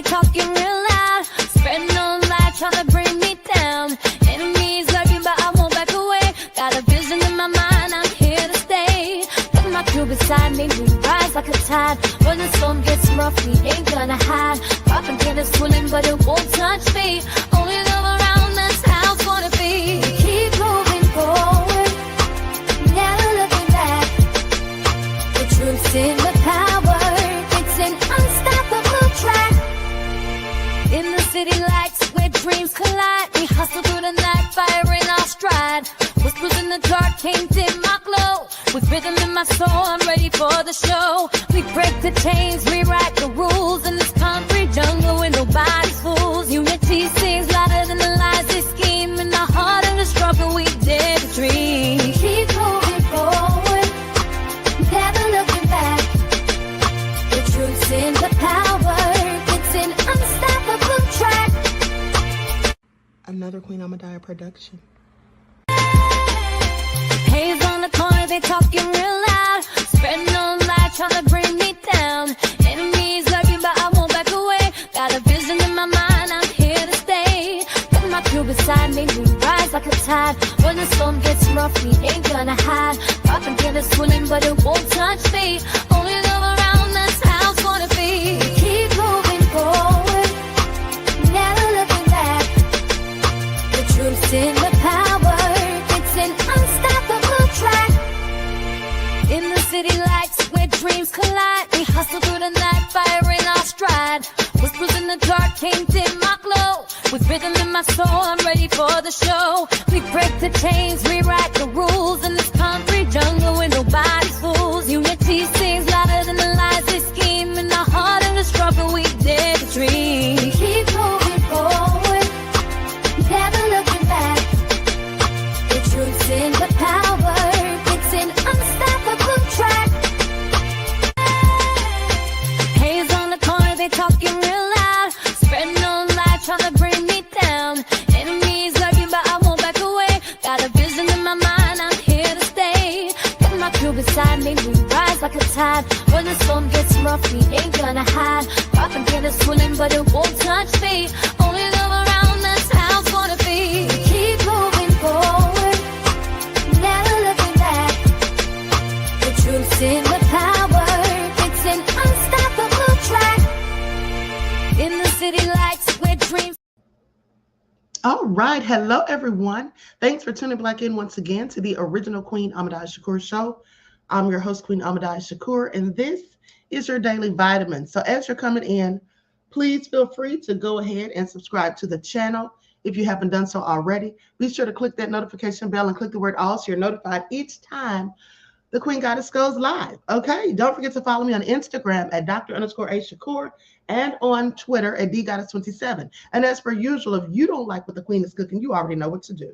they talking real loud, spreading no lie, trying to bring me down. Enemies lurking, but I won't back away. Got a vision in my mind, I'm here to stay. Got my crew beside me, we rise like a tide. When the storm gets rough, we ain't gonna hide. Popping tennis swilling, but it won't touch me. Only love around, that's how it's gonna be. Keep moving forward, never looking back. The truth's in the power, it's an unstoppable track. In the city lights where dreams collide, we hustle through the night, fire in our stride. Whispers in the dark can't dim my glow. With rhythm in my soul, I'm ready for the show. We break the chains, rewrite the rules in this concrete jungle where nobody's fools. Unity sings louder than the lies they scheme. In our heart of the struggle, we dare to dream. Keep moving forward, never looking back. The truth's in the power, it's an unstoppable track. Another Queen Ahmadiyyah production. Haze on the corner, they talking real loud, spreading no lie, trying to bring me down. Enemies lurking, but I won't back away. Got a vision in my mind, I'm here to stay. Got my crew beside me, we rise like a tide. When the storm gets rough, we ain't gonna hide. Popping tennis swilling, but it won't touch me. Only love around, that's how it's gonna be. Keep moving forward, never looking back. The truth's in the power, it's an unstoppable track. In the city lights where dreams collide, we hustle through the night, fire in our stride. Whispers in the dark can't dim my glow. With rhythm in my soul, I'm ready for the show. We break the chains, rewrite the rules in this concrete jungle where nobody's fools. Unity sings louder than the lies they scheme. In our heart of the struggle, we dare to dream. Keep moving forward, never looking back. The truth's in the power, it's an unstoppable track. Haze on the corner, they talking real loud, spreading no lie, trying to bring me down. Enemies lurking, but I won't back away. Got a vision in my mind, I'm here to stay. Got my crew beside me, we rise like a tide. When the storm gets rough, we ain't gonna hide. Popping tennis swilling, but it won't touch me. Only love around, that's how it's gonna be. Keep moving forward, never looking back. The truth's in the power, it's an unstoppable track. In the city lights where dreams. All right. Hello, everyone. Thanks for tuning back in once again to the original Queen Ahmadiyyah Shakur show. I'm your host, Queen Ahmadiyyah Shakur, and this is your daily vitamin. So as you're coming in, please feel free to go ahead and subscribe to the channel. If you haven't done so already, be sure to click that notification bell and click the word all so you're notified each time the Queen Goddess goes live. Okay, don't forget to follow me on Instagram at Dr_A_Shakur and on Twitter at DGoddess27. And as per usual, if you don't like what the Queen is cooking, you already know what to do.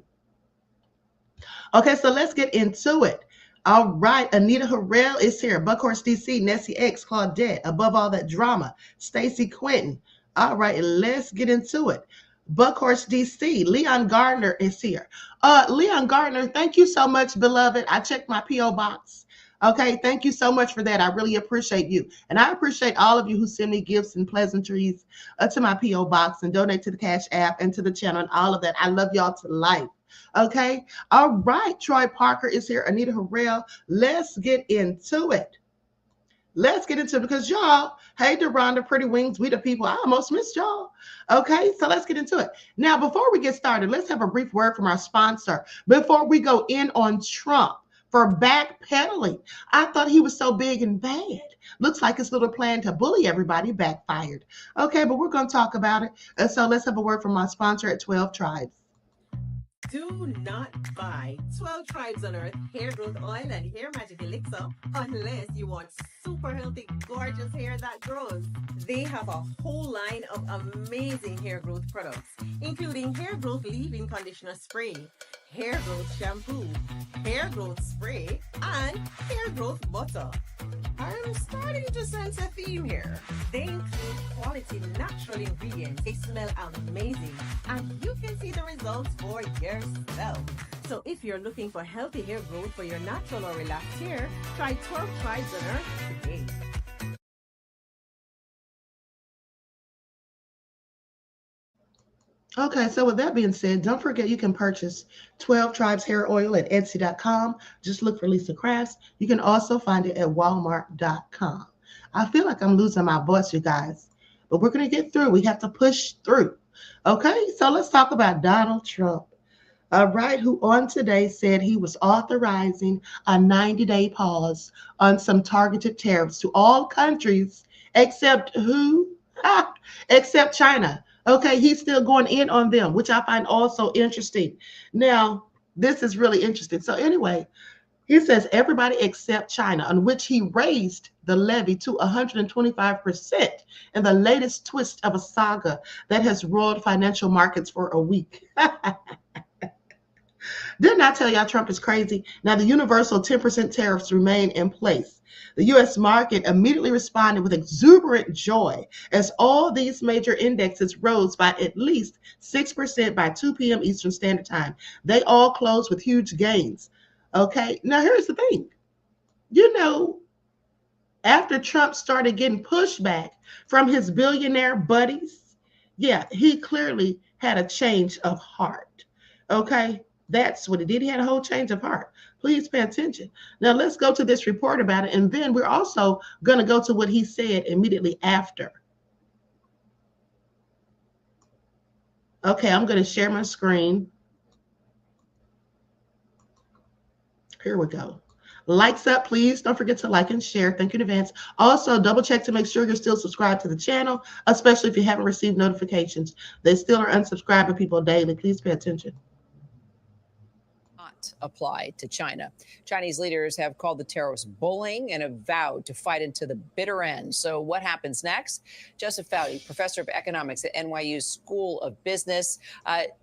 Okay, so let's get into it. All right, Anita Harrell is here. Buckhorse DC, Nessie X, Claudette, Above All That Drama, Stacey Quentin. All right, let's get into it. Buckhorse DC, Leon Gardner is here. Leon Gardner, thank you so much, beloved. I checked my P.O. box. Okay, thank you so much for that. I really appreciate you. And I appreciate all of you who send me gifts and pleasantries to my P.O. box and donate to the Cash App and to the channel and all of that. I love y'all to life. Okay, all right, Troy Parker is here. Anita Harrell, let's get into it. Let's get into it because y'all, hey, Deronda, Pretty Wings, we the people. I almost missed y'all. Okay, so let's get into it. Now, before we get started, let's have a brief word from our sponsor before we go in on Trump for backpedaling. I thought he was so big and bad. Looks like his little plan to bully everybody backfired. Okay, but we're going to talk about it. So let's have a word from our sponsor at 12 Tribes. Do not buy 12 Tribes on Earth hair growth oil and hair magic elixir unless you want super healthy, gorgeous hair that grows. They have a whole line of amazing hair growth products, including hair growth leave-in conditioner spray, hair growth shampoo, hair growth spray, and hair growth butter. I'm starting to sense a theme here. They include quality natural ingredients. They smell amazing, and you can see the results for yourself. So if you're looking for healthy hair growth for your natural or relaxed hair, try 12 Tribes on Earth today. Okay, so with that being said, don't forget you can purchase 12 Tribes Hair Oil at Etsy.com. Just look for Lisa Crafts. You can also find it at Walmart.com. I feel like I'm losing my voice, you guys, but we're going to get through. We have to push through. Okay, so let's talk about Donald Trump. All right, who on today said he was authorizing a 90-day pause on some targeted tariffs to all countries except who? Except China. Okay, he's still going in on them, which I find also interesting. Now, this is really interesting. So, anyway, he says everybody except China, on which he raised the levy to 125% in the latest twist of a saga that has roiled financial markets for a week. Didn't I tell y'all Trump is crazy? Now, the universal 10% tariffs remain in place. The U.S. market immediately responded with exuberant joy as all these major indexes rose by at least 6% by 2 p.m. Eastern Standard Time. They all closed with huge gains. Okay, now here's the thing. You know, after Trump started getting pushback from his billionaire buddies, yeah, he clearly had a change of heart. Okay, that's what he did. He had a whole change of heart. Please pay attention. Now let's go to this report about it, and then we're also going to go to what he said immediately after. Okay, I'm going to share my screen. Here we go. Likes up, please. Don't forget to like and share. Thank you in advance. Also, double check to make sure you're still subscribed to the channel, especially if you haven't received notifications. They still are unsubscribing people daily. Please pay attention. Not apply to China. Chinese leaders have called the tariffs bullying and have vowed to fight into the bitter end. So what happens next? Joseph Foudy, professor of economics at NYU School of Business.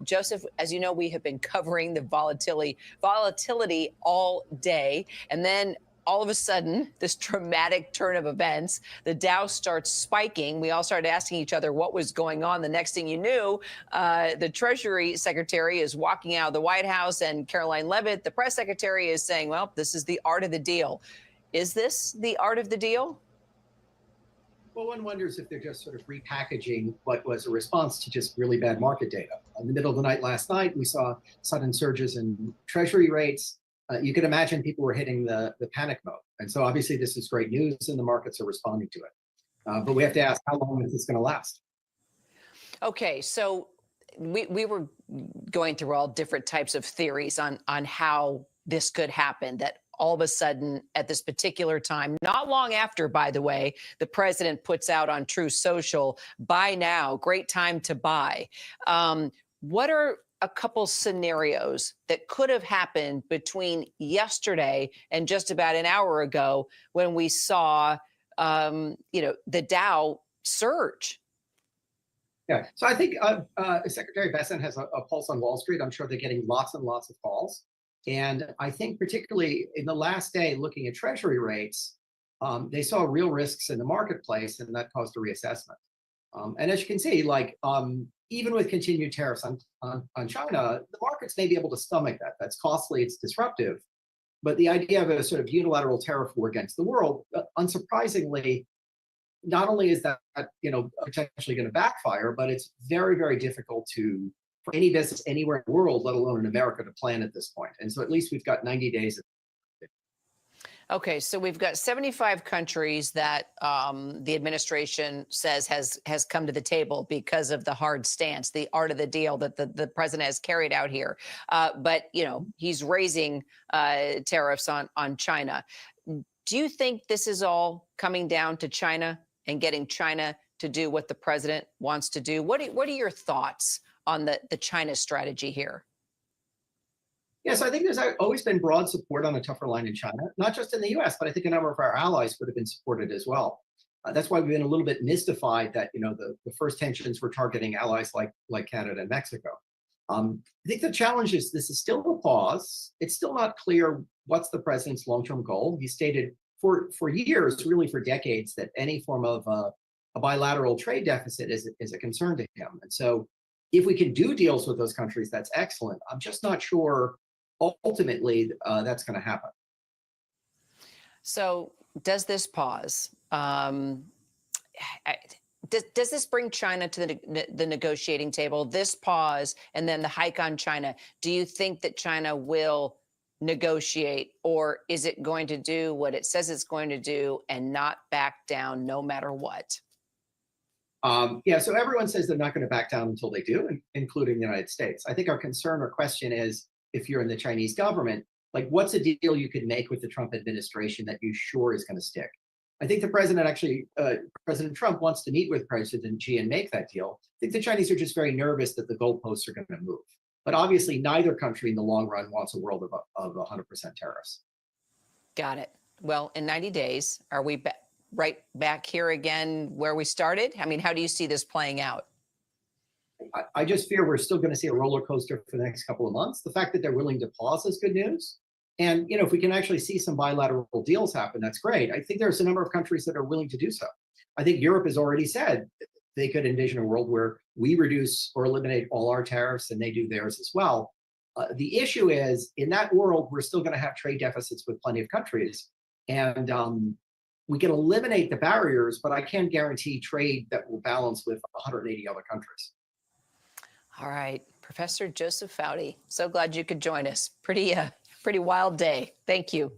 Joseph, as you know, we have been covering the volatility all day. And then all of a sudden, this dramatic turn of events, the Dow starts spiking. We all started asking each other what was going on. The next thing you knew, the Treasury Secretary is walking out of the White House, and Caroline Leavitt, the press secretary, is saying, well, this is the art of the deal. Is this the art of the deal? Well, one wonders if they're just sort of repackaging what was a response to just really bad market data. In the middle of the night last night, we saw sudden surges in Treasury rates. You can imagine people were hitting the panic mode. And so obviously this is great news and the markets are responding to it. But we have to ask, how long is this going to last? Okay, so we were going through all different types of theories on how this could happen, that all of a sudden at this particular time, not long after, by the way, the president puts out on True Social, buy now, great time to buy. What are a couple scenarios that could have happened between yesterday and just about an hour ago when we saw, the Dow surge? Yeah, so I think Secretary Bessent has a pulse on Wall Street. I'm sure they're getting lots and lots of calls. And I think particularly in the last day, looking at Treasury rates, they saw real risks in the marketplace, and that caused a reassessment. And as you can see, even with continued tariffs on China, the markets may be able to stomach that. That's costly, it's disruptive. But the idea of a sort of unilateral tariff war against the world, unsurprisingly, not only is that potentially going to backfire, but it's very, very difficult for any business anywhere in the world, let alone in America, to plan at this point. And so at least we've got 90 days. Okay, so we've got 75 countries that the administration says has come to the table because of the hard stance, the art of the deal that the president has carried out here. But, he's raising tariffs on China. Do you think this is all coming down to China and getting China to do what the president wants to do? What are your thoughts on the China strategy here? Yes, I think there's always been broad support on a tougher line in China, not just in the US, but I think a number of our allies would have been supported as well. That's why we've been a little bit mystified that, the first tensions were targeting allies like Canada and Mexico. I think the challenge is this is still a pause. It's still not clear what's the president's long-term goal. He stated for years, really for decades, that any form of a bilateral trade deficit is a concern to him. And so if we can do deals with those countries, that's excellent. I'm just not sure ultimately that's going to happen. So does this pause, Does this bring China to the negotiating table? This pause and then the hike on China. Do you think that China will negotiate, or is it going to do what it says it's going to do and not back down no matter what? Yeah, so everyone says they're not going to back down until they do, including the United States. I think our concern or question is, if you're in the Chinese government, like, what's a deal you could make with the Trump administration that you sure is going to stick? I think the president actually, President Trump wants to meet with President Xi and make that deal. I think the Chinese are just very nervous that the goalposts are going to move. But obviously, neither country in the long run wants a world of 100% tariffs. Got it. Well, in 90 days, are we right back here again where we started? I mean, how do you see this playing out? I just fear we're still going to see a roller coaster for the next couple of months. The fact that they're willing to pause is good news. And, if we can actually see some bilateral deals happen, that's great. I think there's a number of countries that are willing to do so. I think Europe has already said they could envision a world where we reduce or eliminate all our tariffs and they do theirs as well. The issue is, in that world, we're still going to have trade deficits with plenty of countries. And we can eliminate the barriers, but I can't guarantee trade that will balance with 180 other countries. All right. Professor Joseph Foudy, so glad you could join us. Pretty wild day. Thank you.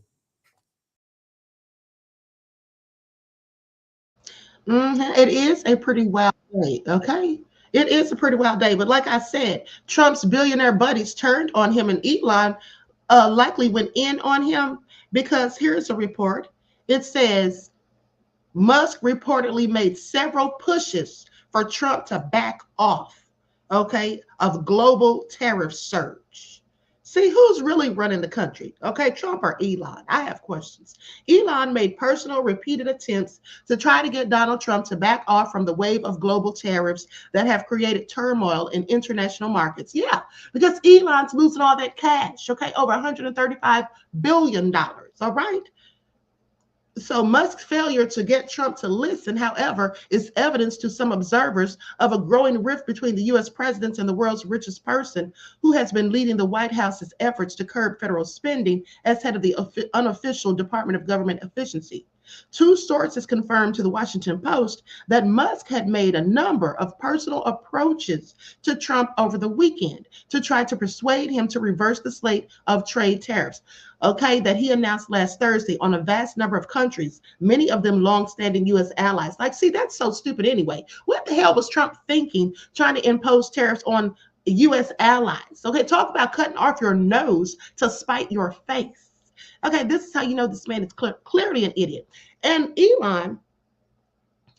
It is a pretty wild day, okay? It is a pretty wild day. But like I said, Trump's billionaire buddies turned on him, and Elon likely went in on him, because here's a report. It says Musk reportedly made several pushes for Trump to back off, okay, of global tariff surge. See, who's really running the country? Okay, Trump or Elon? I have questions. Elon made personal, repeated attempts to try to get Donald Trump to back off from the wave of global tariffs that have created turmoil in international markets. Yeah, because Elon's losing all that cash, okay, over $135 billion, all right? So Musk's failure to get Trump to listen, however, is evidence to some observers of a growing rift between the U.S. president and the world's richest person, who has been leading the White House's efforts to curb federal spending as head of the unofficial Department of Government Efficiency. Two sources confirmed to the Washington Post that Musk had made a number of personal approaches to Trump over the weekend to try to persuade him to reverse the slate of trade tariffs, okay, that he announced last Thursday on a vast number of countries, many of them longstanding U.S. allies. Like, see, that's so stupid anyway. What the hell was Trump thinking, trying to impose tariffs on U.S. allies? Okay, talk about cutting off your nose to spite your face. Okay, this is how you know this man is clearly an idiot. And Elon,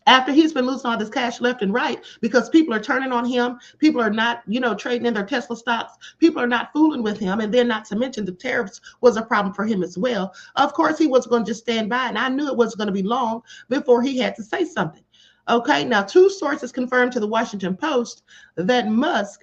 after he's been losing all this cash left and right because people are turning on him, people are not, trading in their Tesla stocks, people are not fooling with him, and then not to mention the tariffs was a problem for him as well. Of course, he wasn't going to just stand by, and I knew it wasn't going to be long before he had to say something. Okay, now two sources confirmed to the Washington Post that Musk,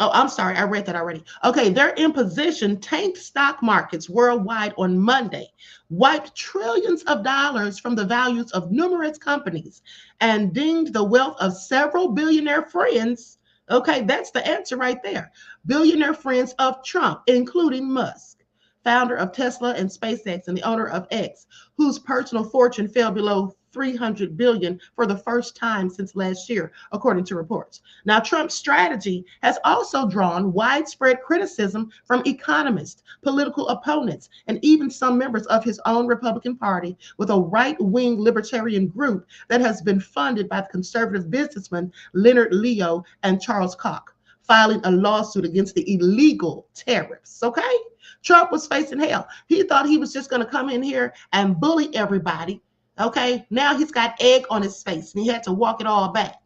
oh, I'm sorry, I read that already. Okay, their imposition tanked stock markets worldwide on Monday, wiped trillions of dollars from the values of numerous companies, and dinged the wealth of several billionaire friends. Okay, that's the answer right there. Billionaire friends of Trump, including Musk, founder of Tesla and SpaceX and the owner of X, whose personal fortune fell below $300 billion for the first time since last year, according to reports. Now, Trump's strategy has also drawn widespread criticism from economists, political opponents, and even some members of his own Republican Party, with a right-wing libertarian group that has been funded by the conservative businessmen Leonard Leo and Charles Koch, filing a lawsuit against the illegal tariffs, okay? Trump was facing hell. He thought he was just going to come in here and bully everybody. Okay, now he's got egg on his face and he had to walk it all back.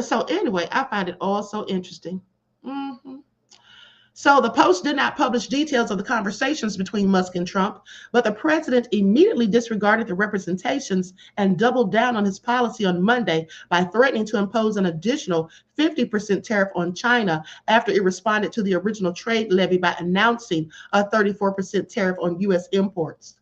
So anyway, I find it all so interesting. So the Post did not publish details of the conversations between Musk and Trump, but the president immediately disregarded the representations and doubled down on his policy on Monday by threatening to impose an additional 50% tariff on China after it responded to the original trade levy by announcing a 34% tariff on U.S. imports.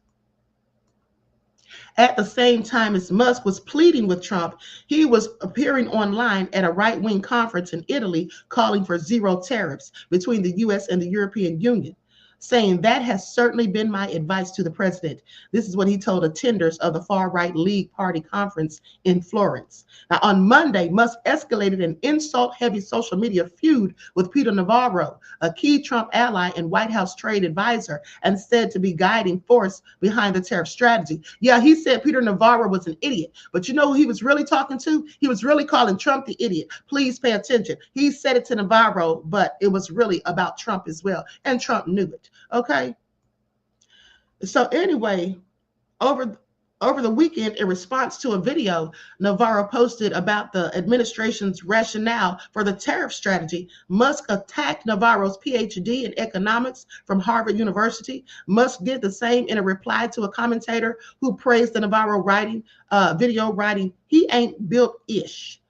At the same time as Musk was pleading with Trump, he was appearing online at a right-wing conference in Italy calling for zero tariffs between the U.S. and the European Union. saying that has certainly been my advice to the president. This is what he told attenders of the far-right League Party conference in Florence. Now, on Monday, Musk escalated an insult-heavy social media feud with Peter Navarro, a key Trump ally and White House trade advisor, and said to be guiding force behind the tariff strategy. Yeah, he said Peter Navarro was an idiot, but you know who he was really talking to? He was really calling Trump the idiot. Please pay attention. He said it to Navarro, but it was really about Trump as well, and Trump knew it. Okay. So anyway, over the weekend, in response to a video Navarro posted about the administration's rationale for the tariff strategy, Musk attacked Navarro's PhD in economics from Harvard University. Musk did the same in a reply to a commentator who praised the Navarro video, writing, "He ain't built-ish."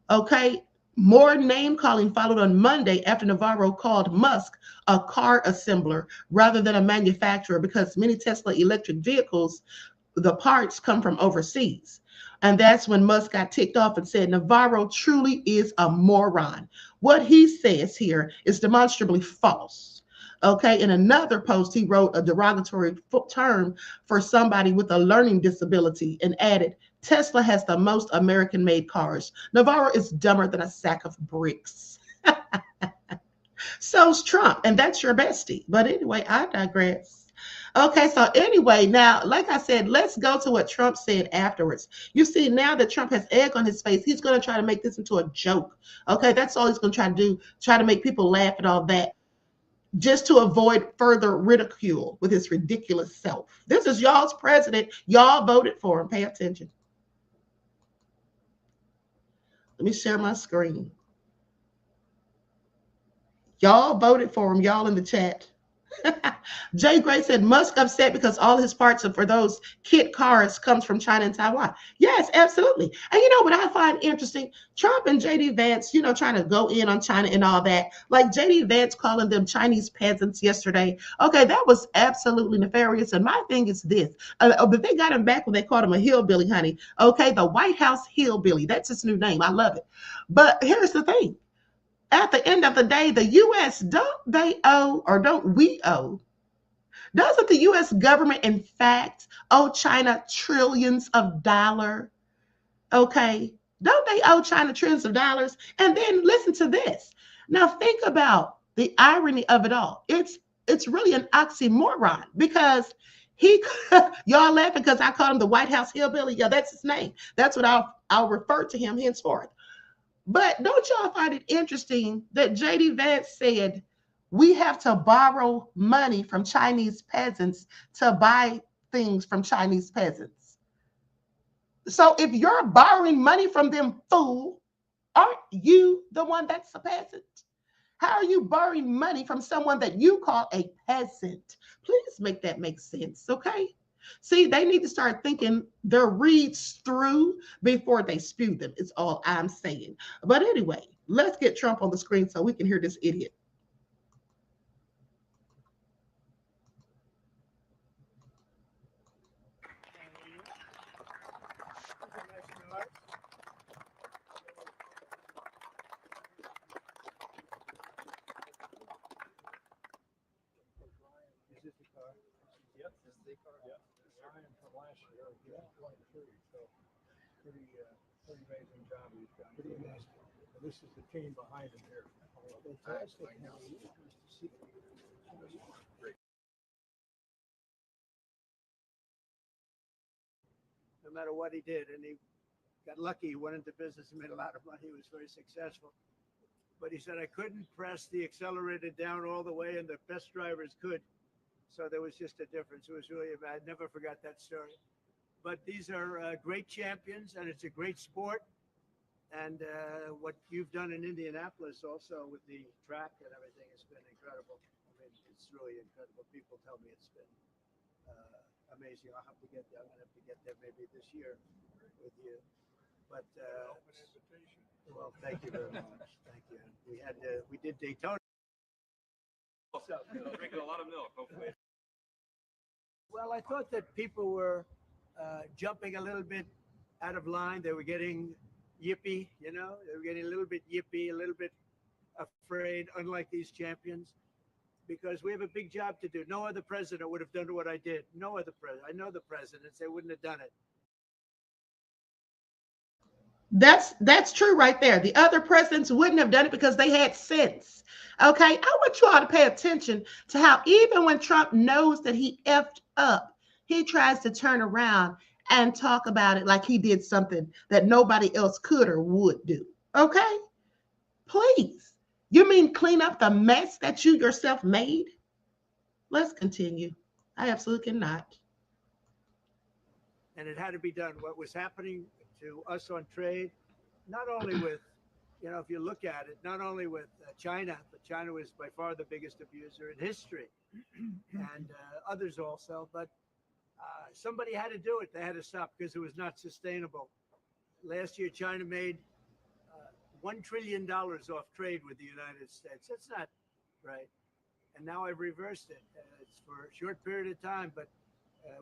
Okay. More name calling followed on Monday after Navarro called Musk a car assembler rather than a manufacturer, because many Tesla electric vehicles, the parts come from overseas. And that's when Musk got ticked off and said, Navarro truly is a moron. What he says here is demonstrably false. Okay, in another post, he wrote a derogatory term for somebody with a learning disability and added, Tesla has the most American-made cars. Navarro is dumber than a sack of bricks. So's Trump, and that's your bestie. But anyway, I digress. Okay, so anyway, now, like I said, let's go to what Trump said afterwards. You see, now that Trump has egg on his face, he's going to try to make this into a joke. Okay, that's all he's going to try to do, try to make people laugh and all that, just to avoid further ridicule with his ridiculous self. This is y'all's president. Y'all voted for him. Pay attention. Let me share my screen. Y'all voted for him, y'all in the chat. Jay Gray said Musk upset because all his parts for those kit cars comes from China and Taiwan. Yes, absolutely. And you know what I find interesting? Trump and JD Vance, you know, trying to go in on China and all that. Like JD Vance calling them Chinese peasants yesterday. Okay, that was absolutely nefarious. And my thing is this. But they got him back when they called him a hillbilly, honey. Okay, the White House hillbilly. That's his new name. I love it. But here's the thing. At the end of the day, the U.S., don't they owe, or don't we owe? Doesn't the U.S. government, in fact, owe China trillions of dollars? Okay. Don't they owe China trillions of dollars? And then listen to this. Now think about the irony of it all. It's really an oxymoron, because y'all laughing because I called him the White House hillbilly. Yeah, that's his name. That's what I'll refer to him henceforth. But don't y'all find it interesting that JD Vance said we have to borrow money from Chinese peasants to buy things from Chinese peasants? So if you're borrowing money from them, fool, aren't you the one that's a peasant? How are you borrowing money from someone that you call a peasant? Please make that make sense, okay? See, they need to start thinking their reads through before they spew them. It's all I'm saying. But anyway, let's get Trump on the screen so we can hear this idiot. Pretty amazing job he's done. Pretty amazing. And this is the team behind him here. Fantastic. No matter what he did, and he got lucky. He went into business and made a lot of money. He was very successful. But he said, I couldn't press the accelerator down all the way, and the best drivers could. So there was just a difference. It was really, I never forgot that story. But these are great champions, and it's a great sport. And what you've done in Indianapolis also with the track and everything has been incredible. I mean, it's really incredible. People tell me it's been amazing. I'll have to get there. I'm going to have to get there maybe this year with you. But well, thank you very much. Thank you. We did Daytona. So, drinking a lot of milk, hopefully. Well, I thought that people were jumping a little bit out of line. They were getting yippy, you know. They were getting a little bit yippy, a little bit afraid, unlike these champions. because we have a big job to do. No other president would have done what I did. No other president. I know the presidents, they wouldn't have done it. That's true right there. The other presidents wouldn't have done it because they had sense. Okay, I want you all to pay attention to how even when Trump knows that he effed up, he tries to turn around and talk about it like he did something that nobody else could or would do. Okay, please. You mean clean up the mess that you yourself made? Let's continue. I absolutely cannot. And it had to be done. What was happening to us on trade, not only with, if you look at it, not only with China, but China was by far the biggest abuser in history, and others also, but somebody had to do it. They had to stop because it was not sustainable. Last year, China made $1 trillion off trade with the United States. That's not right. And now I've reversed it. It's for a short period of time, but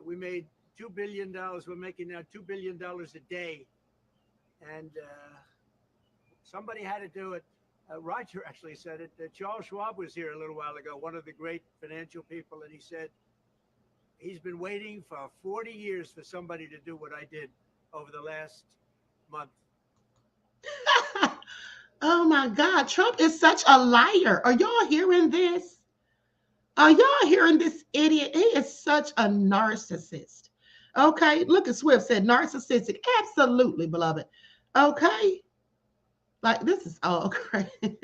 we made $2 billion. We're making now $2 billion a day. And somebody had to do it. Roger actually said it. Charles Schwab was here a little while ago, one of the great financial people, and he said he's been waiting for 40 years for somebody to do what I did over the last month. Oh my God, Trump is such a liar. Are y'all hearing this? Are y'all hearing this idiot? He is such a narcissist. Okay, look at Swift said narcissistic. Absolutely, beloved. Okay. Like, this is all crazy.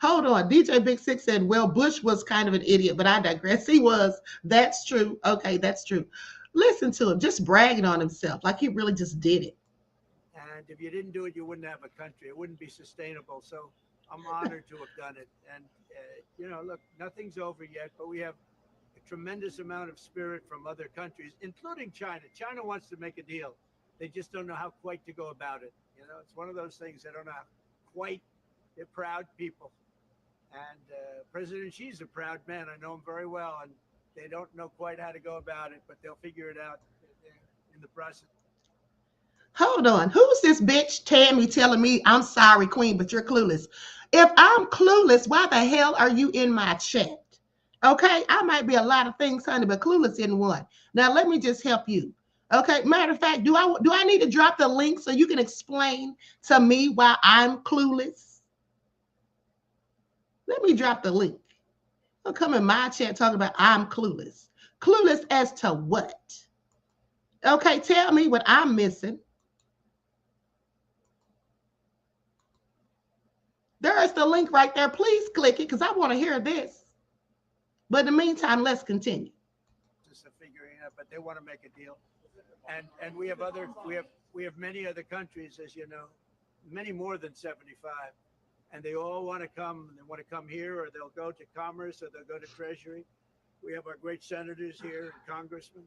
Hold on. DJ Big Six said, well, Bush was kind of an idiot, but I digress. He was. That's true. Okay, that's true. Listen to him, just bragging on himself like he really just did it. And if you didn't do it, you wouldn't have a country. It wouldn't be sustainable. So I'm honored to have done it. And, look, nothing's over yet, but we have a tremendous amount of spirit from other countries, including China. China wants to make a deal. They just don't know how quite to go about it. It's one of those things they don't know how quite. They're proud people. And President Xi's a proud man. I know him very well. And they don't know quite how to go about it, but they'll figure it out in the process. Hold on. Who's this bitch Tammy telling me, I'm sorry, Queen, but you're clueless? If I'm clueless, why the hell are you in my chat? Okay, I might be a lot of things, honey, but clueless in one. Now, let me just help you. Okay, matter of fact, do I need to drop the link so you can explain to me why I'm clueless? Let me drop the link. Don't come in my chat talking about I'm clueless. Clueless as to what? Okay, tell me what I'm missing. There is the link right there. Please click it because I want to hear this. But in the meantime, let's continue. Just figuring it out, but they want to make a deal. And we have many other countries, as you know, many more than 75. And they all want to come. They want to come here, or they'll go to Commerce, or they'll go to Treasury. We have our great senators here, and congressmen.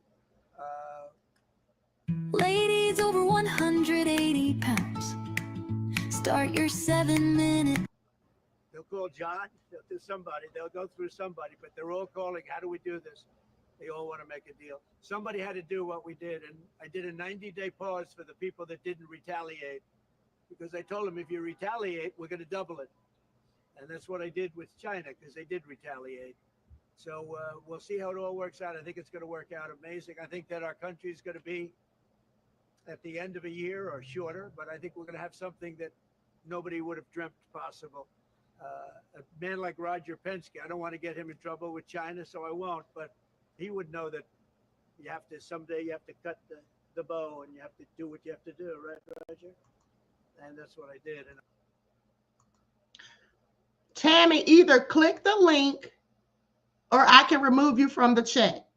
Ladies over 180 pounds. Start your 7-minute. They'll call John. They'll do somebody. They'll go through somebody, but they're all calling. How do we do this? They all want to make a deal. Somebody had to do what we did, and I did a 90-day pause for the people that didn't retaliate, because I told them if you retaliate, we're going to double it, and that's what I did with China because they did retaliate. So we'll see how it all works out. I think it's going to work out amazing. I think that our country is going to be at the end of a year or shorter, but I think we're going to have something that nobody would have dreamt possible. A man like Roger Penske, I don't want to get him in trouble with China, so I won't, but he would know that someday you have to cut the bow and you have to do what you have to do, right, Roger? And that's what I did. And Tammy, either click the link or I can remove you from the chat.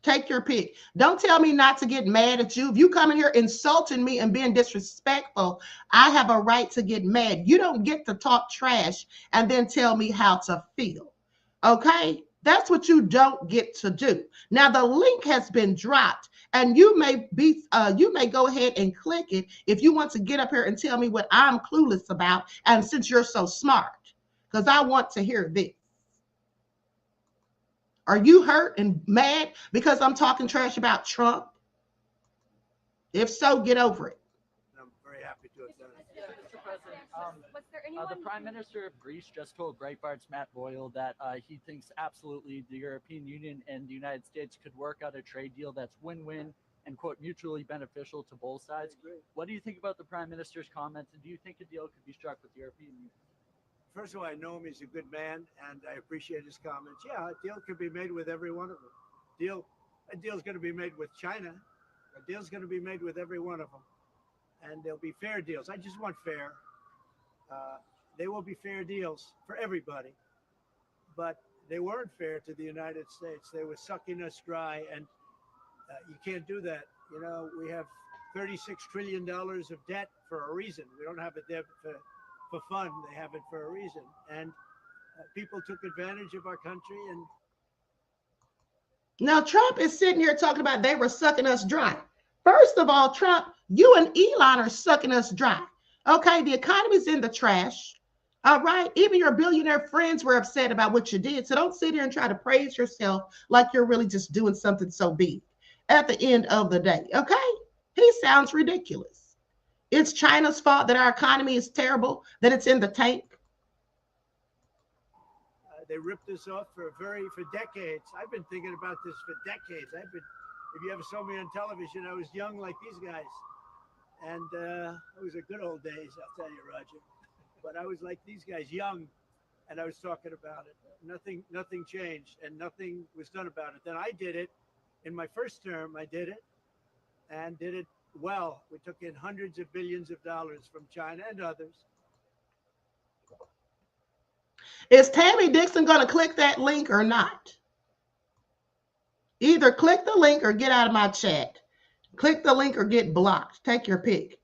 Take your pick. Don't tell me not to get mad at you. If you come in here insulting me and being disrespectful, I have a right to get mad. You don't get to talk trash and then tell me how to feel. Okay? That's what you don't get to do. Now the link has been dropped, and you may go ahead and click it if you want to get up here and tell me what I'm clueless about. And since you're so smart, because I want to hear this. Are you hurt and mad because I'm talking trash about Trump? If so, get over it. I'm very happy to have done it. Mr. President, the Prime Minister of Greece just told Breitbart's Matt Boyle that he thinks absolutely the European Union and the United States could work out a trade deal that's win-win and, quote, mutually beneficial to both sides. What do you think about the Prime Minister's comments, and do you think a deal could be struck with the European Union? First of all, I know him. He's a good man, and I appreciate his comments. Yeah, a deal could be made with every one of them. A deal's going to be made with China. A deal's going to be made with every one of them. And there'll be fair deals. I just want fair. They will be fair deals for everybody. But they weren't fair to the United States. They were sucking us dry, and you can't do that. You know, we have $36 trillion of debt for a reason. We don't have a debt for fun. They have it for a reason. And people took advantage of our country. And now Trump is sitting here talking about they were sucking us dry. First of all, Trump, you and Elon are sucking us dry. Okay, the economy's in the trash. All right, even your billionaire friends were upset about what you did. So don't sit here and try to praise yourself like you're really just doing something so big at the end of the day. Okay, he sounds ridiculous. It's China's fault that our economy is terrible, that it's in the tank. They ripped us off for decades. I've been thinking about this for decades. If you ever saw me on television, I was young like these guys. And it was a good old days, I'll tell you, Roger. But I was like these guys, young, and I was talking about it. Nothing changed, and nothing was done about it. Then I did it. In my first term, I did it, and did it well. We took in hundreds of billions of dollars from China and others. Is Tammy Dixon going to click that link or not? Either click the link or get out of my chat. Click the link or get blocked. Take your pick.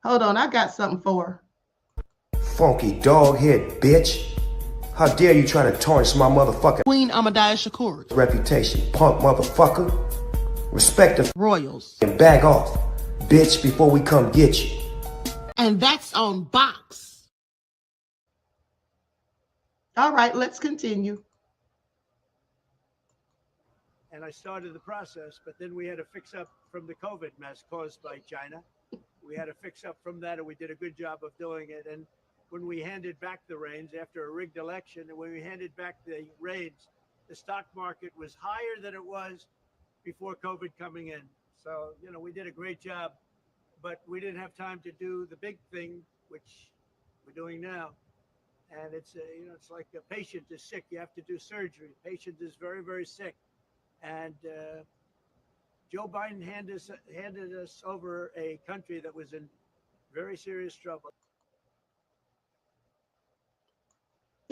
Hold on, I got something for her. Funky dog head bitch. How dare you try to tarnish my motherfucking Queen Ahmadiyyah reputation, punk motherfucker. Respect the royals and back off, bitch, before we come get you. And that's on box. All right, let's continue. And I started the process, but then we had to fix up from the COVID mess caused by China. We had to fix up from that, and we did a good job of doing it. And when we handed back the reins after a rigged election, and when we handed back the reins, the stock market was higher than it was before COVID coming in. So, you know, we did a great job, but we didn't have time to do the big thing, which we're doing now. And it's, it's like a patient is sick. You have to do surgery. Patient is very, very sick. And Joe Biden handed us over a country that was in very serious trouble.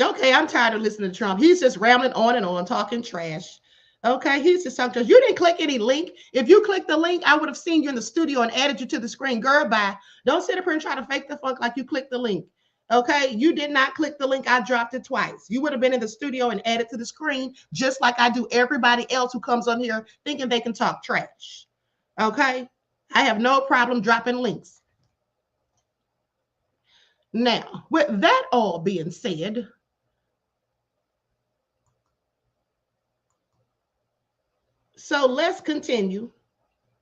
Okay, I'm tired of listening to Trump. He's just rambling on and on, talking trash. Okay, he's just talking trash. You didn't click any link. If you clicked the link, I would have seen you in the studio and added you to the screen. Girl, bye. Don't sit up here and try to fake the funk like you clicked the link. Okay, you did not click the link. I dropped it twice. You would have been in the studio and added to the screen, just like I do everybody else who comes on here thinking they can talk trash. Okay, I have no problem dropping links. Now, with that all being said, so let's continue.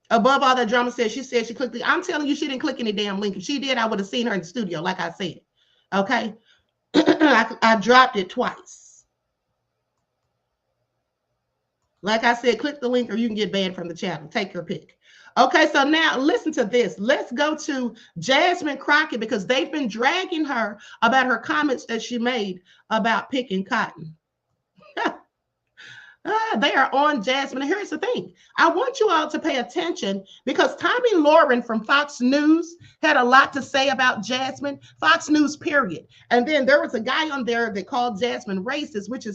Above all that drama said, she said she clicked the, I'm telling you, she didn't click any damn link. If she did, I would have seen her in the studio, like I said. Okay. I dropped it twice. Like I said, click the link or you can get banned from the channel. Take your pick. Okay, so now listen to this. Let's go to Jasmine Crockett because they've been dragging her about her comments that she made about picking cotton. They are on Jasmine. Here's the thing. I want you all to pay attention because Tommy Lauren from Fox News had a lot to say about Jasmine. Fox News, period. And then there was a guy on there that called Jasmine racist, which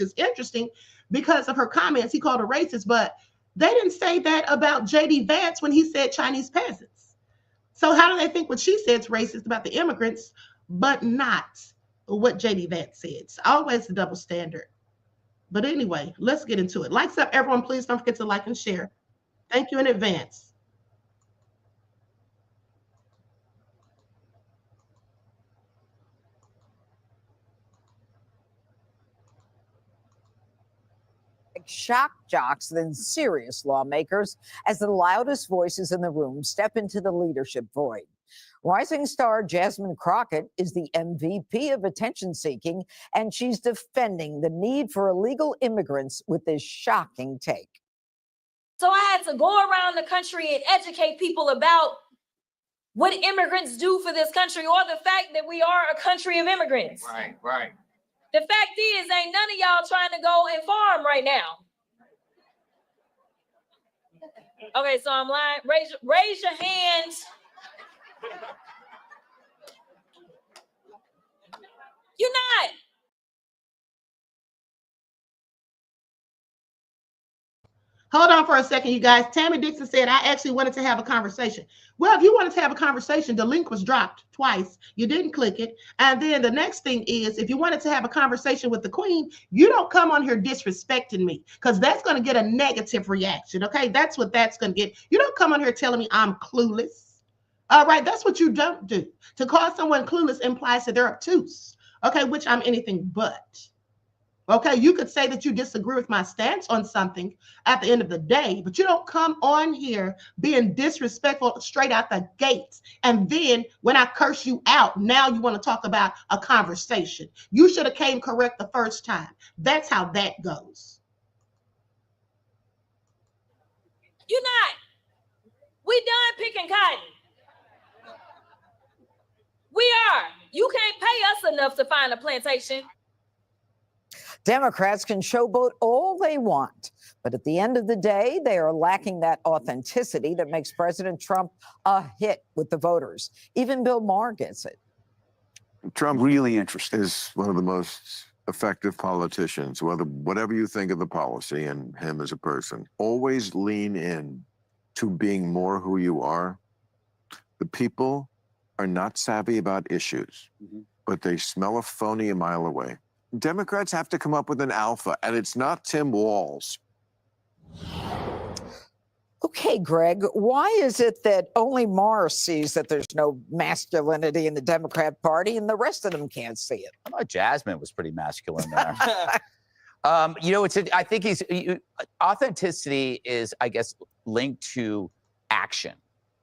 is interesting because of her comments. He called her racist, but they didn't say that about J.D. Vance when he said Chinese peasants. So how do they think what she said is racist about the immigrants, but not what J.D. Vance said? It's always the double standard. But anyway, let's get into it. Likes up, everyone. Please don't forget to like and share. Thank you in advance. Shock jocks than serious lawmakers as the loudest voices in the room step into the leadership void. Rising star Jasmine Crockett is the MVP of attention seeking, and she's defending the need for illegal immigrants with this shocking take. So I had to go around the country and educate people about what immigrants do for this country, or the fact that we are a country of immigrants. Right, right. The fact is, ain't none of y'all trying to go and farm right now. Okay, so I'm lying. Raise your hands. You're not. Hold on for a second, you guys. Tammy Dixon said, I actually wanted to have a conversation. Well, if you wanted to have a conversation, the link was dropped twice. You didn't click it. And then the next thing is, if you wanted to have a conversation with the queen, you don't come on here disrespecting me, because that's going to get a negative reaction, okay? That's what that's going to get. You don't come on here telling me I'm clueless. All right, that's what you don't do. To call someone clueless implies that they're obtuse, okay, which I'm anything but. Okay, you could say that you disagree with my stance on something at the end of the day, but you don't come on here being disrespectful straight out the gates. And then when I curse you out, now you want to talk about a conversation. You should have came correct the first time. That's how that goes. You're not. We done picking cotton. We are. You can't pay us enough to find a plantation. Democrats can showboat all they want, but at the end of the day, they are lacking that authenticity that makes President Trump a hit with the voters. Even Bill Maher gets it. Trump really is one of the most effective politicians, whatever you think of the policy and him as a person. Always lean in to being more who you are. The people are not savvy about issues, but they smell a phony a mile away. Democrats have to come up with an alpha, and it's not Tim Walz. Okay, Greg, why is it that only Maher sees that there's no masculinity in the Democrat Party and the rest of them can't see it? I thought Jasmine was pretty masculine there. I think authenticity is, I guess, linked to action.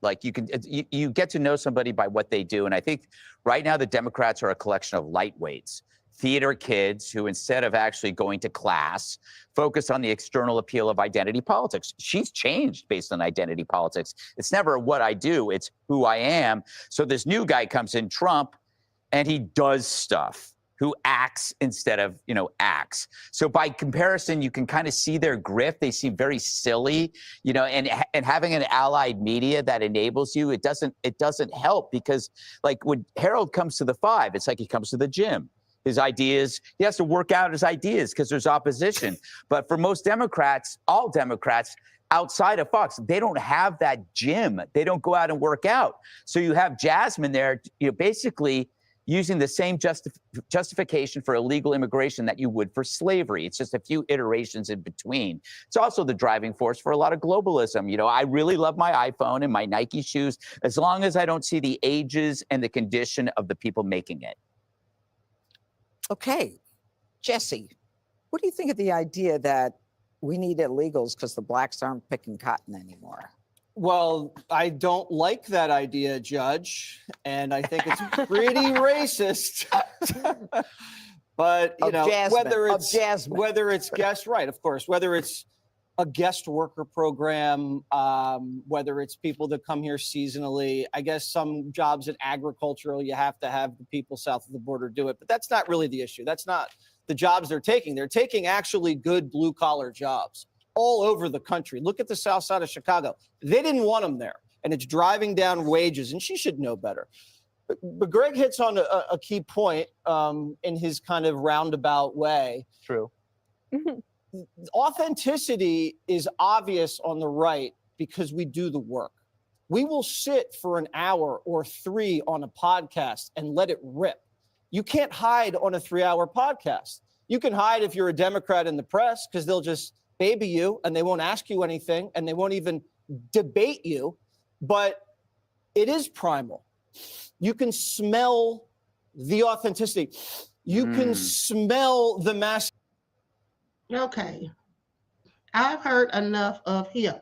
Like you get to know somebody by what they do. And I think right now the Democrats are a collection of lightweights. Theater kids who, instead of actually going to class, focus on the external appeal of identity politics. She's changed based on identity politics. It's never what I do, it's who I am. So this new guy comes in, Trump, and he does stuff, who acts instead of, acts. So by comparison, you can kind of see their grift. They seem very silly, and having an allied media that enables you, it doesn't help, because like when Harold comes to the 5, it's like he comes to the gym. His ideas, he has to work out his ideas because there's opposition. But for most Democrats, all Democrats outside of Fox, they don't have that gym. They don't go out and work out. So you have Jasmine there, basically using the same justification for illegal immigration that you would for slavery. It's just a few iterations in between. It's also the driving force for a lot of globalism. I really love my iPhone and my Nike shoes, as long as I don't see the ages and the condition of the people making it. Okay, Jesse, what do you think of the idea that we need illegals because the blacks aren't picking cotton anymore? Well, I don't like that idea, Judge, and I think it's pretty racist. But whether it's guest, right, of course, whether it's a guest worker program, whether it's people that come here seasonally. I guess some jobs in agricultural, you have to have the people south of the border do it. But that's not really the issue. That's not the jobs they're taking. They're taking actually good blue-collar jobs all over the country. Look at the south side of Chicago. They didn't want them there, and it's driving down wages, and she should know better. But Greg hits on a key point in his kind of roundabout way. True. Authenticity is obvious on the right because we do the work. We will sit for an hour or 3 on a podcast and let it rip. You can't hide on a 3-hour podcast. You can hide if you're a Democrat in the press because they'll just baby you and they won't ask you anything and they won't even debate you. But it is primal. You can smell the authenticity. You can smell the mass. Okay, I've heard enough of him.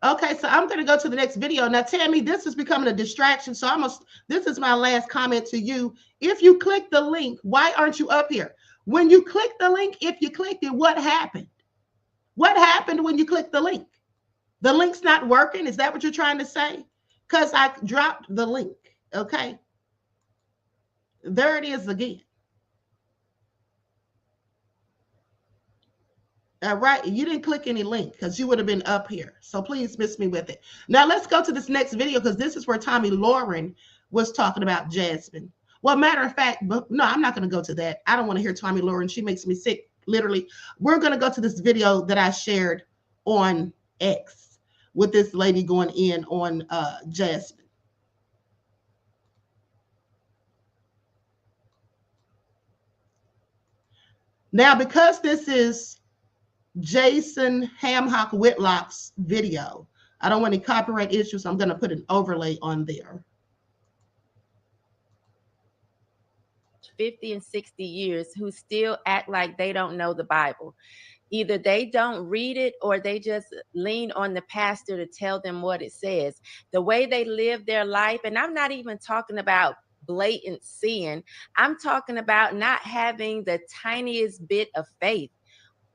Okay, so I'm going to go to the next video. Now, Tammy, this is becoming a distraction. So this is my last comment to you. If you click the link, why aren't you up here? When you click the link, if you clicked it, what happened? What happened when you clicked the link? The link's not working? Is that what you're trying to say? Because I dropped the link, okay? There it is again. All right, you didn't click any link because you would have been up here. So please miss me with it. Now let's go to this next video because this is where Tommy Lauren was talking about Jasmine. Well, matter of fact, but no, I'm not going to go to that. I don't want to hear Tommy Lauren. She makes me sick, literally. We're going to go to this video that I shared on X with this lady going in on Jasmine. Now, because this is Jason Hamhock Whitlock's video, I don't want any copyright issues. So I'm going to put an overlay on there. 50 and 60 years who still act like they don't know the Bible. Either they don't read it or they just lean on the pastor to tell them what it says. The way they live their life, and I'm not even talking about blatant sin. I'm talking about not having the tiniest bit of faith.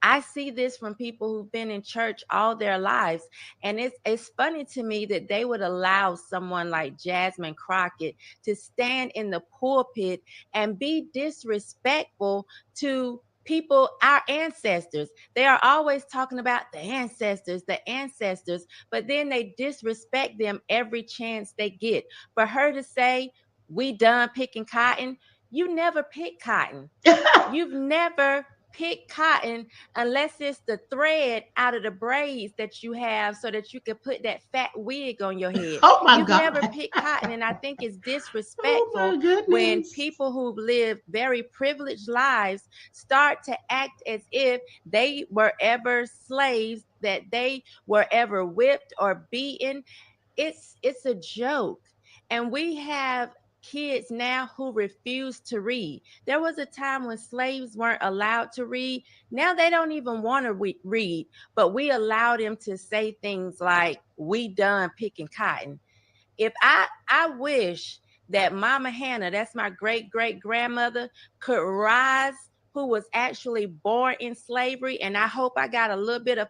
I see this from people who've been in church all their lives. And it's funny to me that they would allow someone like Jasmine Crockett to stand in the pulpit and be disrespectful to people, our ancestors. They are always talking about the ancestors, but then they disrespect them every chance they get. For her to say, we done picking cotton, you never pick cotton. You've never pick cotton unless it's the thread out of the braids that you have so that you can put that fat wig on your head. Oh my You've God. never picked cotton. And I think it's disrespectful when people who live very privileged lives start to act as if they were ever slaves, that they were ever whipped or beaten. It's a joke. And we have kids now who refuse to read. There was a time when slaves weren't allowed to read. Now they don't even want to read, but we allow them to say things like, we done picking cotton. If I wish that Mama Hannah, that's my great-great-grandmother, could rise, who was actually born in slavery, and I hope I got a little bit of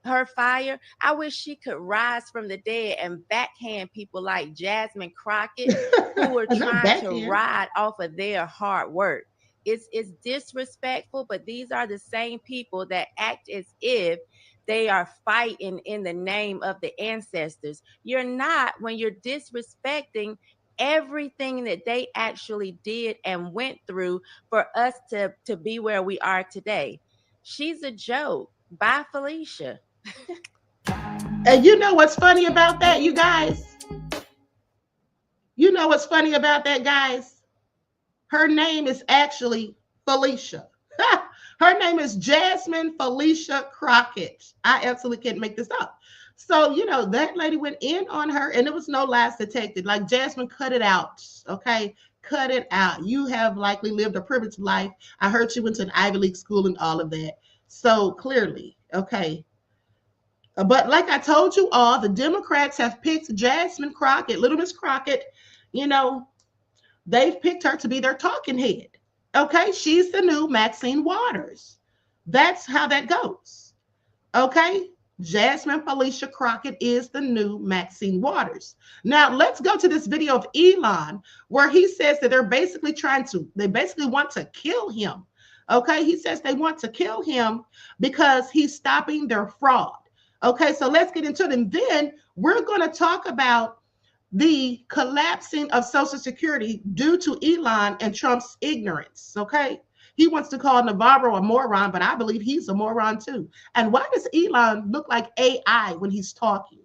her fire. I wish she could rise from the dead and backhand people like Jasmine Crockett who were trying to ride off of their hard work. It's disrespectful, but these are the same people that act as if they are fighting in the name of the ancestors. You're not when you're disrespecting everything that they actually did and went through for us to be where we are today. She's a joke. Bye, Felicia. And you know what's funny about that, you guys? You know what's funny about that, guys? Her name is actually Felicia. Her name is Jasmine Felicia Crockett. I absolutely can't make this up. So, you know, that lady went in on her and there was no lies detected. Like, Jasmine, cut it out, okay? Cut it out. You have likely lived a privileged life. I heard you went to an Ivy League school and all of that. So clearly, okay. But like I told you all, the Democrats have picked Jasmine Crockett, Little Miss Crockett. You know, they've picked her to be their talking head. Okay, she's the new Maxine Waters. That's how that goes. Okay, Jasmine Felicia Crockett is the new Maxine Waters. Now, let's go to this video of Elon where he says that they basically want to kill him. Okay, he says they want to kill him because he's stopping their fraud. Okay, so let's get into it. And then we're going to talk about the collapsing of Social Security due to Elon and Trump's ignorance. Okay, he wants to call Navarro a moron, but I believe he's a moron too. And why does Elon look like AI when he's talking?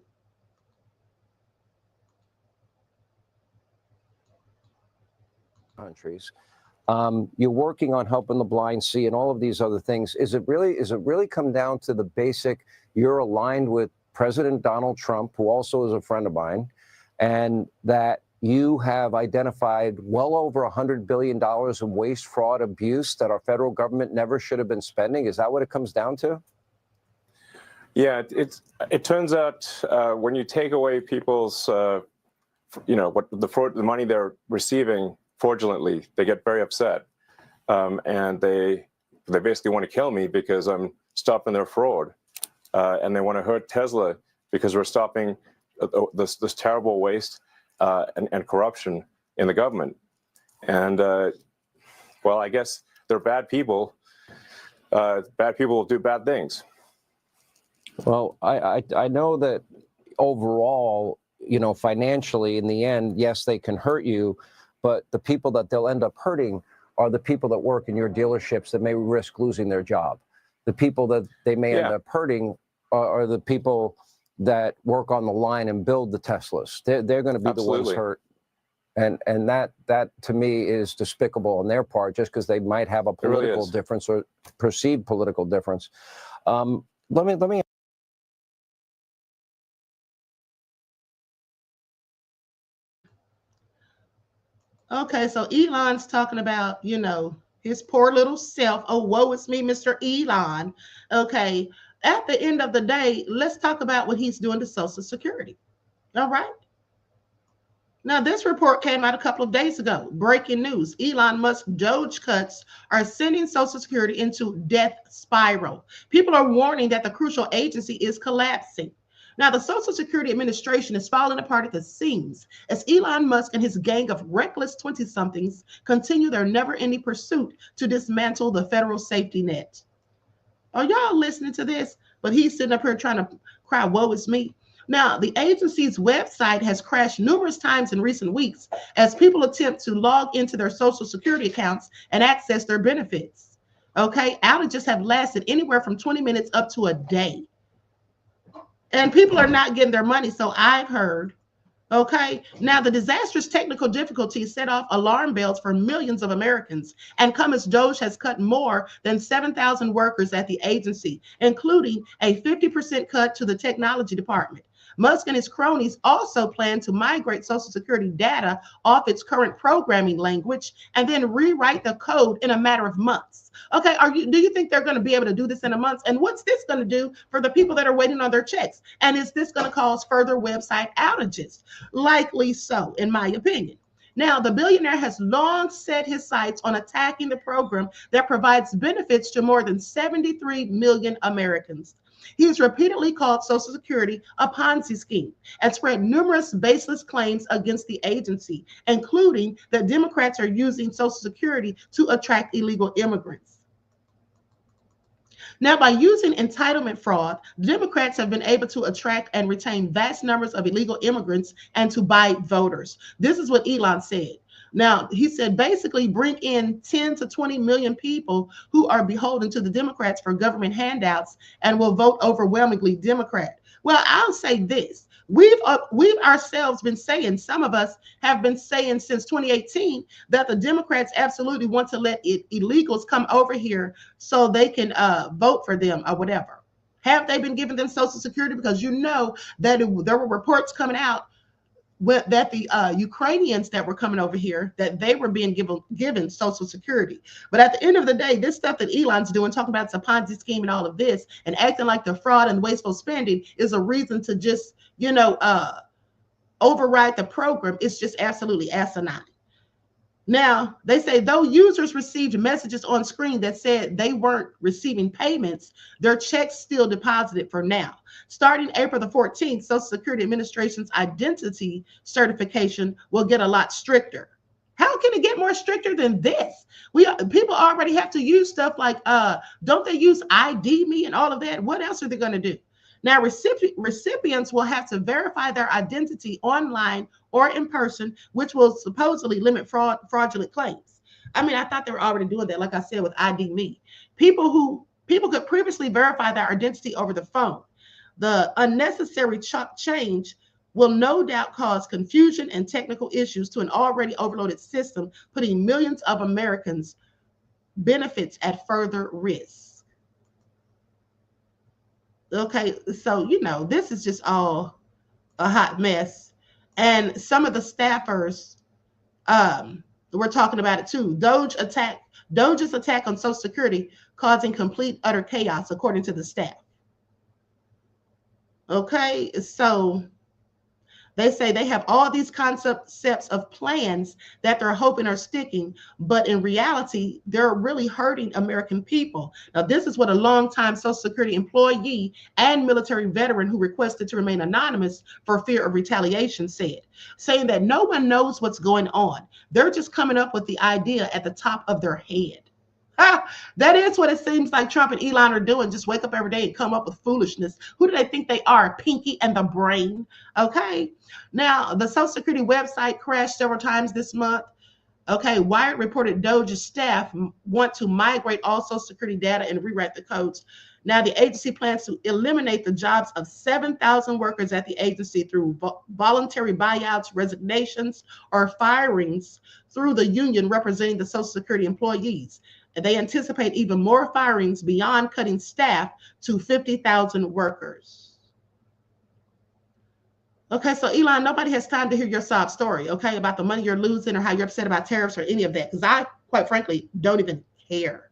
Countries. You're working on helping the blind see and all of these other things. Is it really come down to the basic, you're aligned with President Donald Trump, who also is a friend of mine, and that you have identified well over $100 billion in waste, fraud, abuse that our federal government never should have been spending? Is that what it comes down to? Yeah, it turns out when you take away people's, what the money they're receiving fraudulently, they get very upset, and they basically want to kill me because I'm stopping their fraud, and they want to hurt Tesla because we're stopping this terrible waste and corruption in the government. And well, I guess they're bad people. Bad people will do bad things. Well, I know that overall, financially, in the end, yes, they can hurt you, but the people that they'll end up hurting are the people that work in your dealerships that may risk losing their job. The people that they may end up hurting are the people that work on the line and build the Teslas. They're going to be the ones hurt. And that to me is despicable on their part, just because they might have a political difference or perceived political difference. Let me. Okay, so Elon's talking about, his poor little self. Oh, woe is me, Mr. Elon. Okay, at the end of the day, let's talk about what he's doing to Social Security. All right. Now, this report came out a couple of days ago. Breaking news. Elon Musk Doge cuts are sending Social Security into death spiral. People are warning that the crucial agency is collapsing. Now, the Social Security Administration is falling apart at the seams as Elon Musk and his gang of reckless 20-somethings continue their never-ending pursuit to dismantle the federal safety net. Are y'all listening to this? But he's sitting up here trying to cry, woe is me. Now, the agency's website has crashed numerous times in recent weeks as people attempt to log into their Social Security accounts and access their benefits. Okay, outages have lasted anywhere from 20 minutes up to a day. And people are not getting their money, so I've heard. Okay, now the disastrous technical difficulties set off alarm bells for millions of Americans and come as Doge has cut more than 7,000 workers at the agency, including a 50% cut to the technology department. Musk and his cronies also plan to migrate Social Security data off its current programming language and then rewrite the code in a matter of months. Okay, do you think they're going to be able to do this in a month? And what's this going to do for the people that are waiting on their checks? And is this going to cause further website outages? Likely so, in my opinion. Now, the billionaire has long set his sights on attacking the program that provides benefits to more than 73 million Americans. He has repeatedly called Social Security a Ponzi scheme and spread numerous baseless claims against the agency, including that Democrats are using Social Security to attract illegal immigrants. Now, by using entitlement fraud, Democrats have been able to attract and retain vast numbers of illegal immigrants and to buy voters. This is what Elon said. Now, he said basically bring in 10 to 20 million people who are beholden to the Democrats for government handouts and will vote overwhelmingly Democrat. Well, I'll say this. We've ourselves been saying, some of us have been saying since 2018 that the Democrats absolutely want to let illegals come over here so they can vote for them or whatever. Have they been giving them Social Security? Because you know that there were reports coming out that the Ukrainians that were coming over here, that they were being given Social Security. But at the end of the day, this stuff that Elon's doing, talking about it's a Ponzi scheme and all of this, and acting like the fraud and wasteful spending is a reason to just, override the program. It's just absolutely asinine. Now, they say though users received messages on screen that said they weren't receiving payments, their checks still deposited for now. Starting April the 14th, Social Security Administration's identity certification will get a lot stricter. How can it get more stricter than this? People already have to use stuff like, don't they use ID me and all of that? What else are they going to do? Now, recipients will have to verify their identity online or in person, which will supposedly limit fraudulent claims. I mean, I thought they were already doing that, like I said, with ID me. People could previously verify their identity over the phone. The unnecessary change will no doubt cause confusion and technical issues to an already overloaded system, putting millions of Americans' benefits at further risk. Okay, so, this is just all a hot mess. And some of the staffers were talking about it too. Doge's attack on Social Security causing complete, utter chaos, according to the staff. Okay, so they say they have all these concepts of plans that they're hoping are sticking, but in reality, they're really hurting American people. Now, this is what a longtime Social Security employee and military veteran who requested to remain anonymous for fear of retaliation said, saying that no one knows what's going on. They're just coming up with the idea at the top of their head. That is what it seems like Trump and Elon are doing. Just wake up every day and come up with foolishness. Who do they think they are? Pinky and the Brain. Okay. Now, the Social Security website crashed several times this month. Okay. Wired reported Doge's staff want to migrate all Social Security data and rewrite the codes. Now, the agency plans to eliminate the jobs of 7,000 workers at the agency through voluntary buyouts, resignations, or firings through the union representing the Social Security employees. And they anticipate even more firings beyond cutting staff to 50,000 workers. Okay, so Elon, nobody has time to hear your sob story, okay, about the money you're losing or how you're upset about tariffs or any of that, because I, quite frankly, don't even care.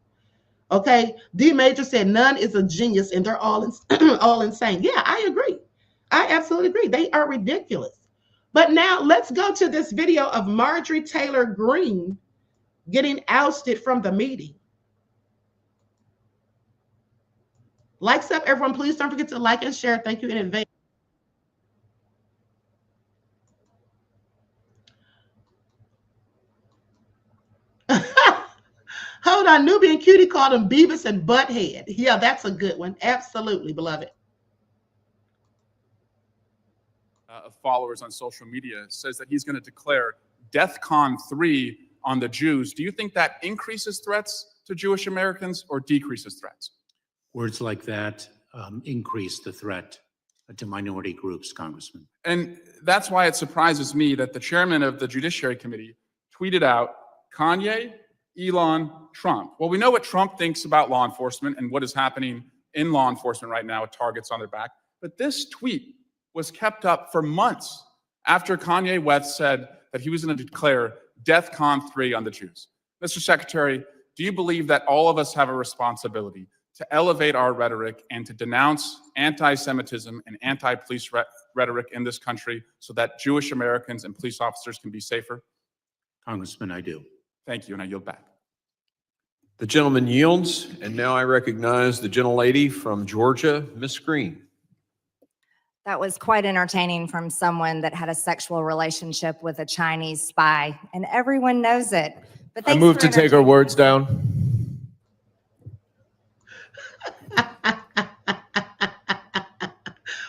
Okay, D Major said none is a genius and they're all insane. Yeah, I agree. I absolutely agree. They are ridiculous. But now let's go to this video of Marjorie Taylor Greene getting ousted from the meeting. Likes up, everyone. Please don't forget to like and share. Thank you in advance. Hold on. Nubian Cutie called him Beavis and Butthead. Yeah, that's a good one. Absolutely, beloved. Of followers on social media says that he's going to declare DEFCON 3 on the Jews. Do you think that increases threats to Jewish Americans or decreases threats? Words like that increase the threat to minority groups, Congressman. And that's why it surprises me that the chairman of the Judiciary Committee tweeted out, Kanye, Elon, Trump. Well, we know what Trump thinks about law enforcement and what is happening in law enforcement right now with targets on their back. But this tweet was kept up for months after Kanye West said that he was going to declare DEFCON 3 on the Jews. Mr. Secretary, do you believe that all of us have a responsibility to elevate our rhetoric and to denounce anti-Semitism and anti-police rhetoric in this country so that Jewish Americans and police officers can be safer? Congressman, I do. Thank you, and I yield back. The gentleman yields, and now I recognize the gentlelady from Georgia, Ms. Green. That was quite entertaining from someone that had a sexual relationship with a Chinese spy, and everyone knows it. But I move to take her words down.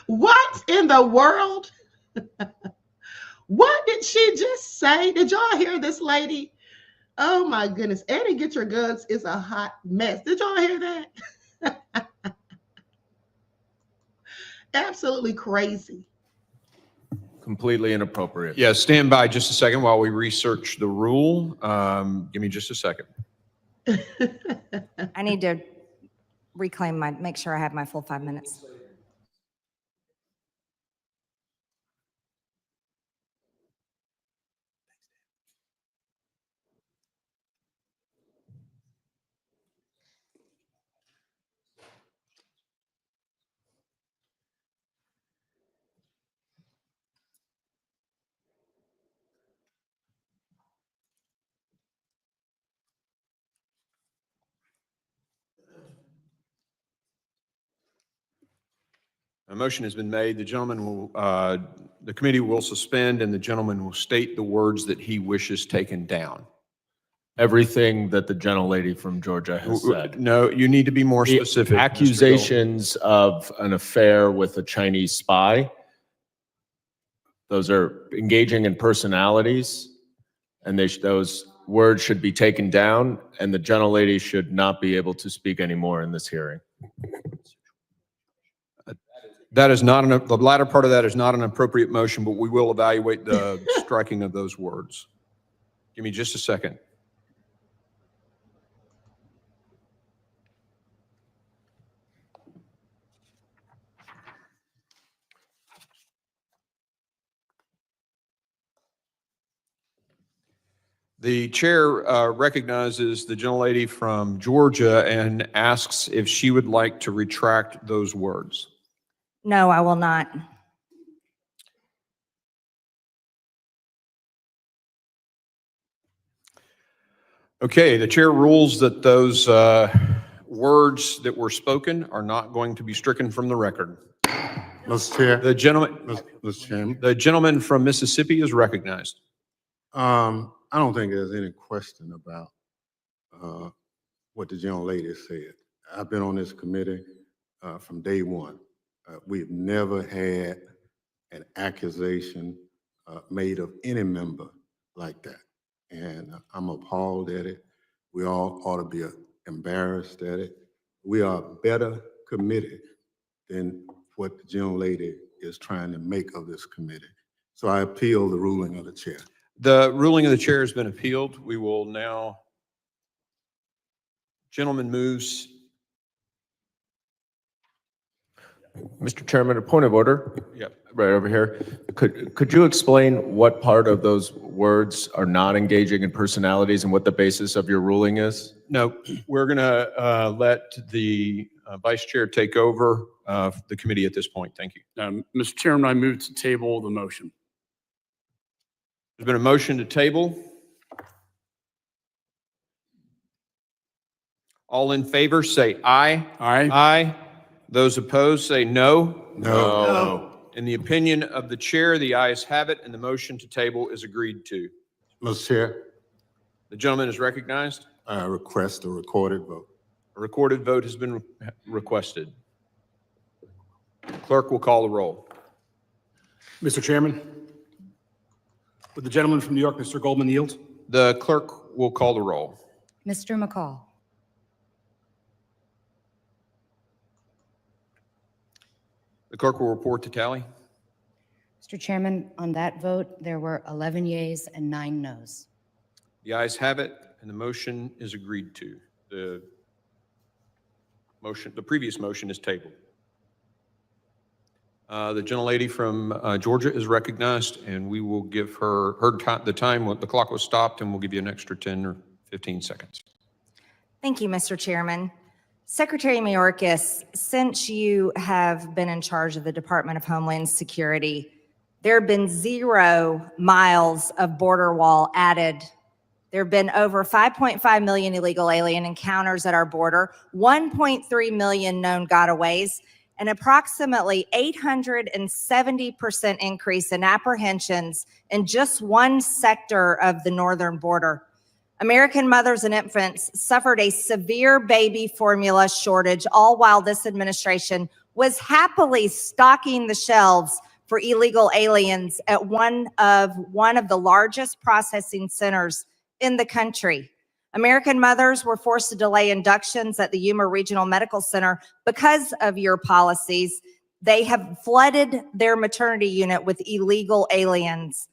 What in the world? What did she just say? Did y'all hear this lady? Oh my goodness. Annie, get your guns is a hot mess. Did y'all hear that? Absolutely crazy. Completely inappropriate. Yeah, stand by just a second while we research the rule. Give me just a second. I need to make sure I have my full 5 minutes. A motion has been made. The gentleman will, the committee will suspend, and the gentleman will state the words that he wishes taken down. Everything that the gentlelady from Georgia has said. No, you need to be more The specific. accusations of an affair with a Chinese spy. Those are engaging in personalities, and those words should be taken down, and the gentlelady should not be able to speak anymore in this hearing. That is not the latter part of that is not an appropriate motion, but we will evaluate the striking of those words. Give me just a second. The chair recognizes the gentlelady from Georgia and asks if she would like to retract those words. No, I will not. Okay, the chair rules that those words that were spoken are not going to be stricken from the record. Mr. Chair. The gentleman, Mr. Chairman. the gentleman from Mississippi is recognized. I don't think there's any question about what the gentlelady said. I've been on this committee from day one. We've never had an accusation made of any member like that. And I'm appalled at it. We all ought to be embarrassed at it. We are a better committee than what the gentlelady is trying to make of this committee. So I appeal the ruling of the chair. The ruling of the chair has been appealed. We will now, gentleman moves. Mr. Chairman, a point of order. Yep. Right over here. Could you explain what part of those words are not engaging in personalities and what the basis of your ruling is? No, we're going to let the vice chair take over the committee at this point. Thank you. Mr. Chairman, I move to table the motion. There's been a motion to table. All in favor say aye. Aye. Aye. Those opposed say no. No. In the opinion of the chair, the ayes have it, and the motion to table is agreed to. Mr. Chair. The gentleman is recognized. I request a recorded vote. A recorded vote has been requested. Clerk will call the roll. Mr. Chairman, would the gentleman from New York, Mr. Goldman, yield? The clerk will call the roll. Mr. McCall. The clerk will report the tally. Mr. Chairman, on that vote, there were 11 yeas and 9 noes. The ayes have it, and the motion is agreed to. The previous motion is tabled. The gentlelady from Georgia is recognized, and we will give her the time. The clock was stopped, and we'll give you an extra 10 or 15 seconds. Thank you, Mr. Chairman. Secretary Mayorkas, since you have been in charge of the Department of Homeland Security, there have been 0 miles of border wall added. There have been over 5.5 million illegal alien encounters at our border, 1.3 million known gotaways, and approximately 870% increase in apprehensions in just one sector of the northern border. American mothers and infants suffered a severe baby formula shortage, all while this administration was happily stocking the shelves for illegal aliens at one of the largest processing centers in the country. American mothers were forced to delay inductions at the Yuma Regional Medical Center because of your policies. They have flooded their maternity unit with illegal aliens.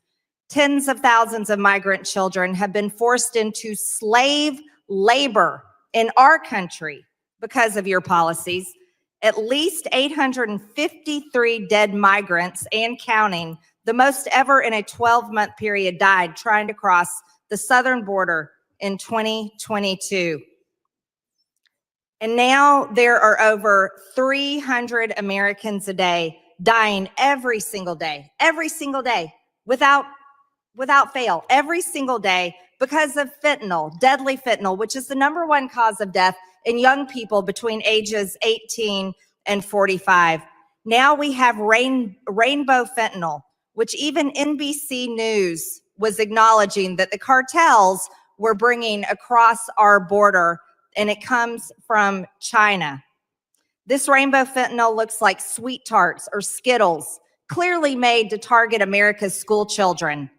Tens of thousands of migrant children have been forced into slave labor in our country because of your policies. At least 853 dead migrants and counting, the most ever in a 12-month period, died trying to cross the southern border in 2022. And now there are over 300 Americans a day dying every single day, without fail, every single day because of fentanyl, deadly fentanyl, which is the #1 cause of death in young people between ages 18 and 45. Now we have rainbow fentanyl, which even NBC News was acknowledging that the cartels were bringing across our border, and it comes from China. This rainbow fentanyl looks like sweet tarts or Skittles, clearly made to target America's school children.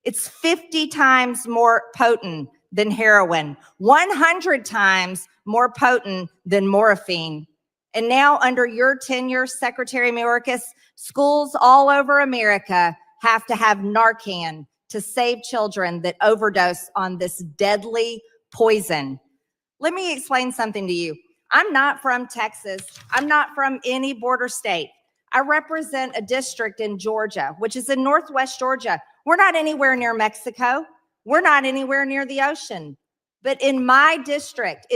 It's 50 times more potent than heroin, 100 times more potent than morphine. And now under your tenure, Secretary Mayorkas, schools all over America have to have Narcan to save children that overdose on this deadly poison. Let me explain something to you. I'm not from Texas. I'm not from any border state. I represent a district in Georgia, which is in Northwest Georgia. We're not anywhere near Mexico. We're not anywhere near the ocean. But in my district,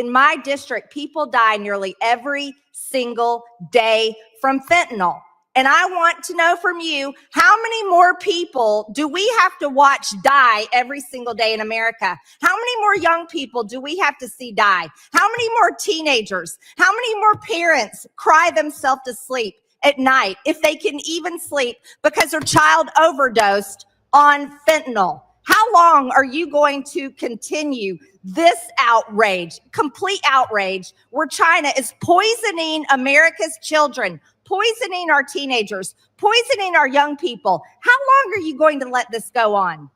people die nearly every single day from fentanyl. And I want to know from you, how many more people do we have to watch die every single day in America? How many more young people do we have to see die? How many more teenagers? How many more parents cry themselves to sleep at night, if they can even sleep, because their child overdosed on fentanyl? How long are you going to continue this outrage, complete outrage, where China is poisoning America's children, poisoning our teenagers, poisoning our young people? How long are you going to let this go on?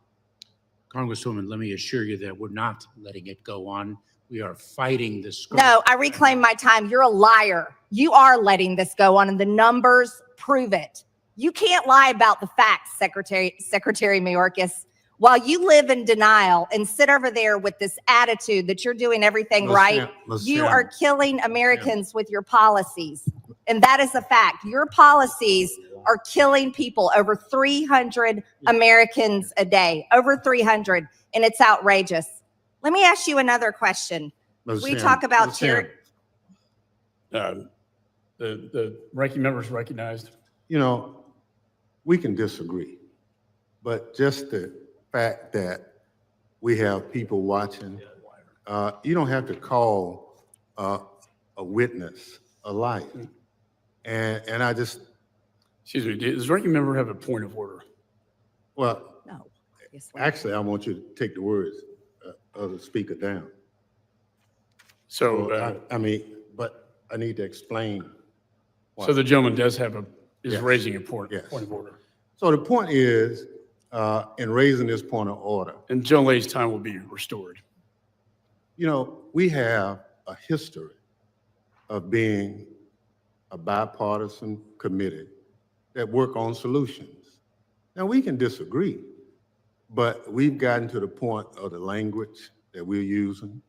Congresswoman, let me assure you that we're not letting it go on. We are fighting this. No, I reclaim my time. You're a liar. You are letting this go on, and the numbers prove it. You can't lie about the facts, Secretary Mayorkas. While you live in denial and sit over there with this attitude that you're doing everything right, you are killing Americans with your policies. And that is a fact. Your policies are killing people, over 300 Americans a day, over 300, and it's outrageous. Let me ask you another question. We talk about the ranking member is recognized. You know, we can disagree, but just the fact that we have people watching, you don't have to call a witness a liar. And I just... Excuse me, does the ranking member have a point of order? Well, no. Actually, I want you to take the words of the speaker down. So, I mean, but I need to explain. So the gentleman does have is Yes. raising a point of order. So the point is, in raising this point of order, And Joan Lay's time will be restored. you know, we have a history of being a bipartisan committee that work on solutions. Now, we can disagree, but we've gotten to the point of the language that we're using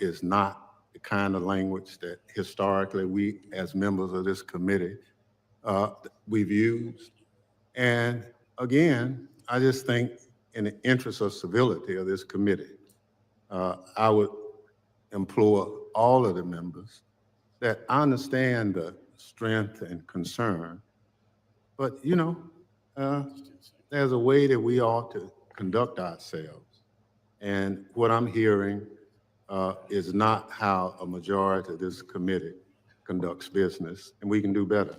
is not the kind of language that historically we, as members of this committee, we've used. And again, I just think in the interest of civility of this committee, I would implore all of the members that I understand the strength and concern, but you know, there's a way that we ought to conduct ourselves. And what I'm hearing is not how a majority of this committee conducts business, and we can do better.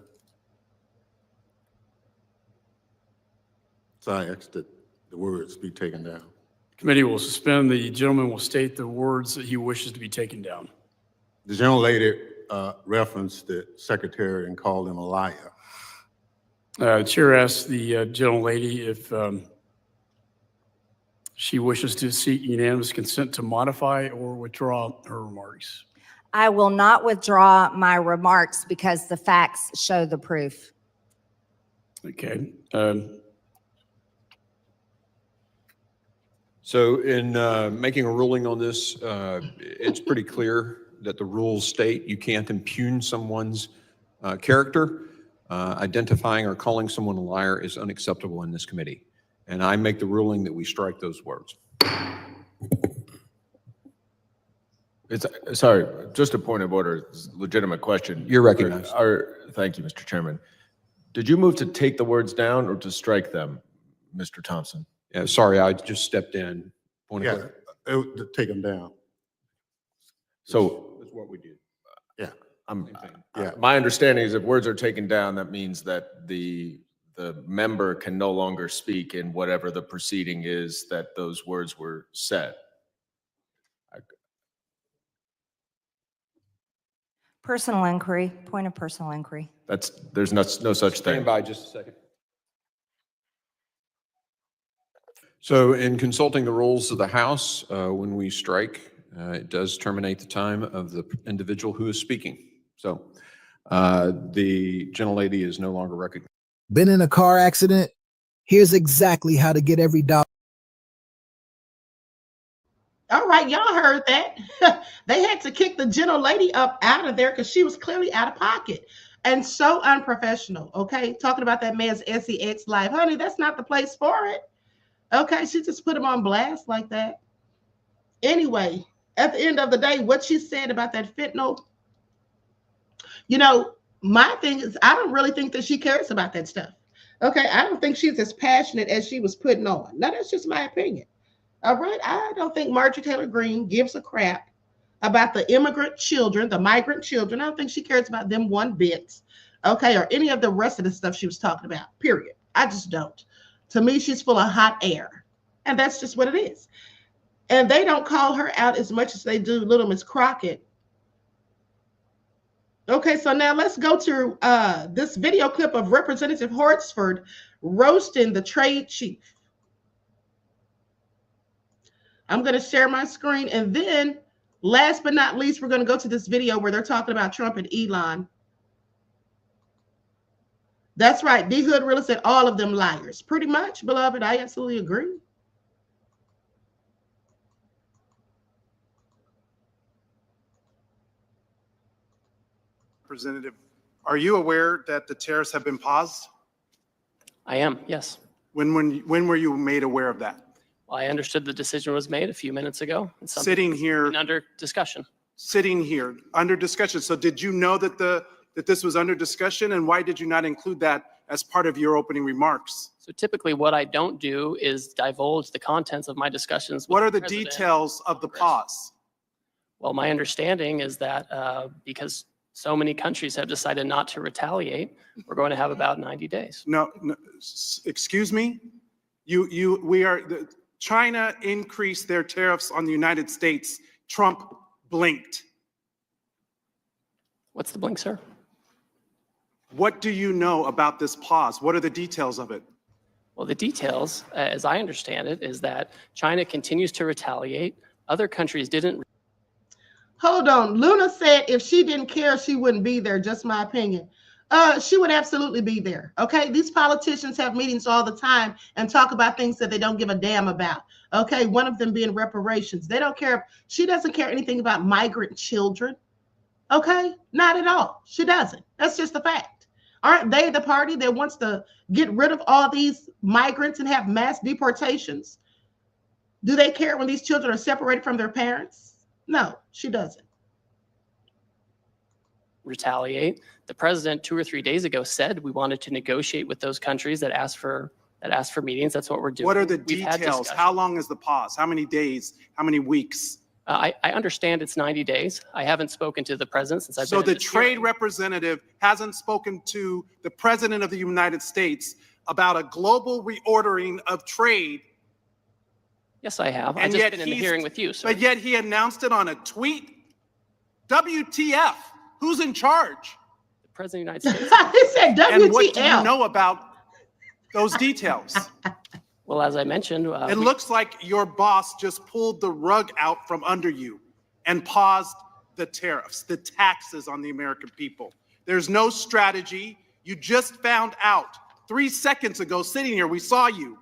So I ask that the words be taken down. Committee will suspend. The gentleman will state the words that he wishes to be taken down. The gentlelady referenced the secretary and called him a liar. Chair asks the gentlelady if she wishes to seek unanimous consent to modify or withdraw her remarks. I will not withdraw my remarks because the facts show the proof. Okay. So in making a ruling on this, it's pretty clear that the rules state you can't impugn someone's character. Identifying or calling someone a liar is unacceptable in this committee. And I make the ruling that we strike those words. It's, sorry, just a point of order, it's a legitimate question. You're recognized. Thank you, Mr. Chairman. Did you move to take the words down or to strike them, Mr. Thompson? Yeah, sorry, I just stepped in. Point of order. To take them down. So That's what we did. Yeah. My understanding is if words are taken down, that means that the member can no longer speak in whatever the proceeding is that those words were said. Personal inquiry, point of personal inquiry. There's no such thing. Stand by just a second. So in consulting the rules of the House, when we strike, it does terminate the time of the individual who is speaking. So the gentlelady is no longer recognized. Been in a car accident? Here's exactly how to get every dollar. All right, y'all heard that. They had to kick the gentlelady up out of there because she was clearly out of pocket and so unprofessional. Okay, talking about that man's SEX life. Honey, that's not the place for it. Okay, she just put him on blast like that. Anyway, at the end of the day, what she said about that fentanyl, you know, my thing is, I don't really think that she cares about that stuff. Okay, I don't think she's as passionate as she was putting on. Now, that's just my opinion. All right, I don't think Marjorie Taylor Greene gives a crap about the immigrant children, the migrant children. I don't think she cares about them one bit. Okay, or any of the rest of the stuff she was talking about, period. I just don't. To me, she's full of hot air, and that's just what it is. And they don't call her out as much as they do little Miss Crockett. Okay, so now let's go to this video clip of Representative Horsford roasting the trade chief. I'm going to share my screen, and then last but not least, we're going to go to this video where they're talking about Trump and Elon. That's right, D. Hood really said all of them liars. Pretty much, beloved, I absolutely agree. Representative, are you aware that the tariffs have been paused? I am, yes. When were you made aware of that? Well, I understood the decision was made a few minutes ago. It's something Sitting here, that's been under discussion. Sitting here under discussion. So did you know that that this was under discussion, and why did you not include that as part of your opening remarks? So typically what I don't do is divulge the contents of my discussions with What are the President. details of the pause? Well, my understanding is that because so many countries have decided not to retaliate, we're going to have about 90 days. No, excuse me? China increased their tariffs on the United States. Trump blinked. What's the blink, sir? What do you know about this pause? What are the details of it? Well, the details, as I understand it, is that China continues to retaliate. Other countries didn't. Hold on. Luna said if she didn't care, she wouldn't be there. Just my opinion. She would absolutely be there. Okay. These politicians have meetings all the time and talk about things that they don't give a damn about. Okay. One of them being reparations. They don't care. She doesn't care anything about migrant children. Okay. Not at all. She doesn't. That's just a fact. Aren't they the party that wants to get rid of all these migrants and have mass deportations? Do they care when these children are separated from their parents? No, she doesn't. Retaliate. The president 2 or 3 days ago said we wanted to negotiate with those countries that asked for meetings. That's what we're doing. What are the details? How long is the pause? How many days? How many weeks? I understand it's 90 days. I haven't spoken to the president since I've been. So the trade representative hasn't spoken to the president of the United States about a global reordering of trade. Yes, I have. I've And just yet been in the he's- hearing with you, sir. But yet he announced it on a tweet. WTF? Who's in charge? The president of the United States. He said WTF. And what do you know about those details? Well, as I mentioned, It looks like your boss just pulled the rug out from under you and paused the tariffs, the taxes on the American people. There's no strategy. You just found out 3 seconds ago, sitting here, we saw you.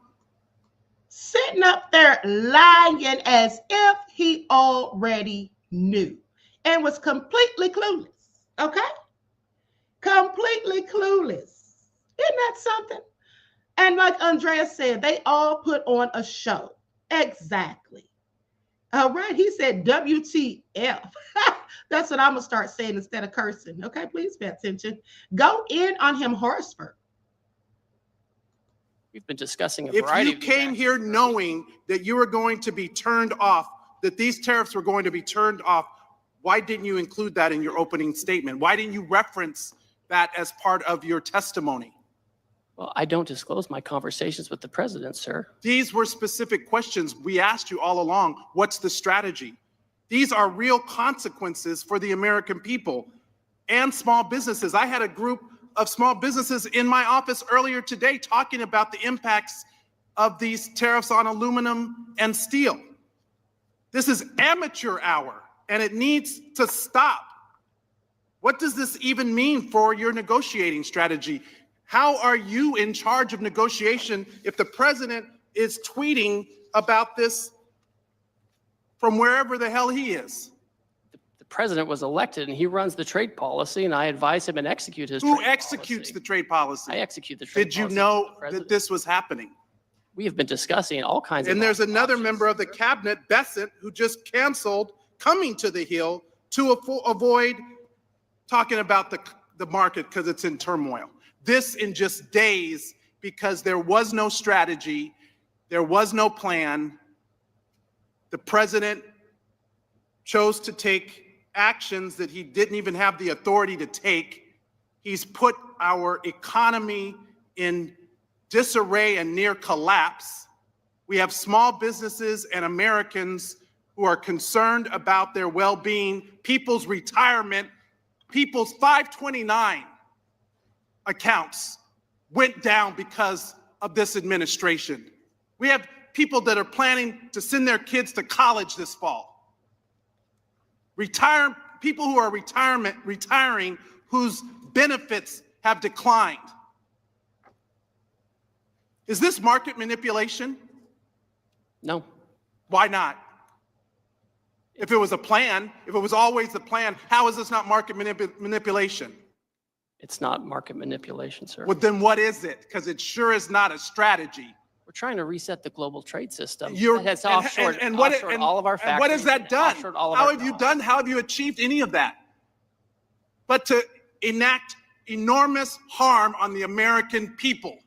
Sitting up there lying as if he already knew and was completely clueless. Okay? Completely clueless. Isn't that something? And like Andrea said, they all put on a show. Exactly. All right. He said WTF. That's what I'm going to start saying instead of cursing. Okay. Please pay attention. Go in on him, Horsford. we've been discussing a If variety you of came here knowing that you were going to be turned off, that these tariffs were going to be turned off, why didn't you include that in your opening statement? Why didn't you reference that as part of your testimony? Well, I don't disclose my conversations with the president, sir. These were specific questions we asked you all along. What's the strategy? These are real consequences for the American people and small businesses. I had a group of small businesses in my office earlier today talking about the impacts of these tariffs on aluminum and steel. This is amateur hour, and it needs to stop. What does this even mean for your negotiating strategy? How are you in charge of negotiation if the president is tweeting about this from wherever the hell he is? The president was elected and he runs the trade policy, and I advise him and execute his Who trade executes policy. the trade policy? I execute the trade Did you policy. know that this was happening? We have been discussing all kinds of. And there's another member of the cabinet, Bessent, who just canceled coming to the Hill to avoid talking about the market because it's in turmoil. This in just days, because there was no strategy, there was no plan. The president chose to take actions that he didn't even have the authority to take. He's put our economy in disarray and near collapse. We have small businesses and Americans who are concerned about their well-being, people's retirement, people's 529 accounts went down because of this administration. We have people that are planning to send their kids to college this fall. People who are retiring whose benefits have declined. Is this market manipulation? No. Why not? If it was a plan, if it was always the plan, how is this not market manipulation? It's not market manipulation, sir. Well, then what is it? Because it sure is not a strategy. We're trying to reset the global trade system. That's offshored, offshored all of our factories. And what has that done? How have you achieved any of that? But to enact enormous harm on the American people,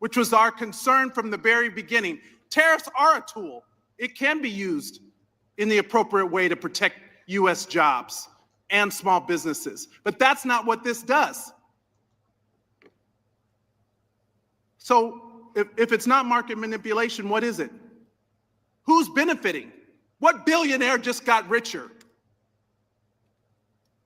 which was our concern from the very beginning. Tariffs are a tool. It can be used in the appropriate way to protect U.S. jobs and small businesses. But that's not what this does. So if it's not market manipulation, what is it? Who's benefiting? What billionaire just got richer?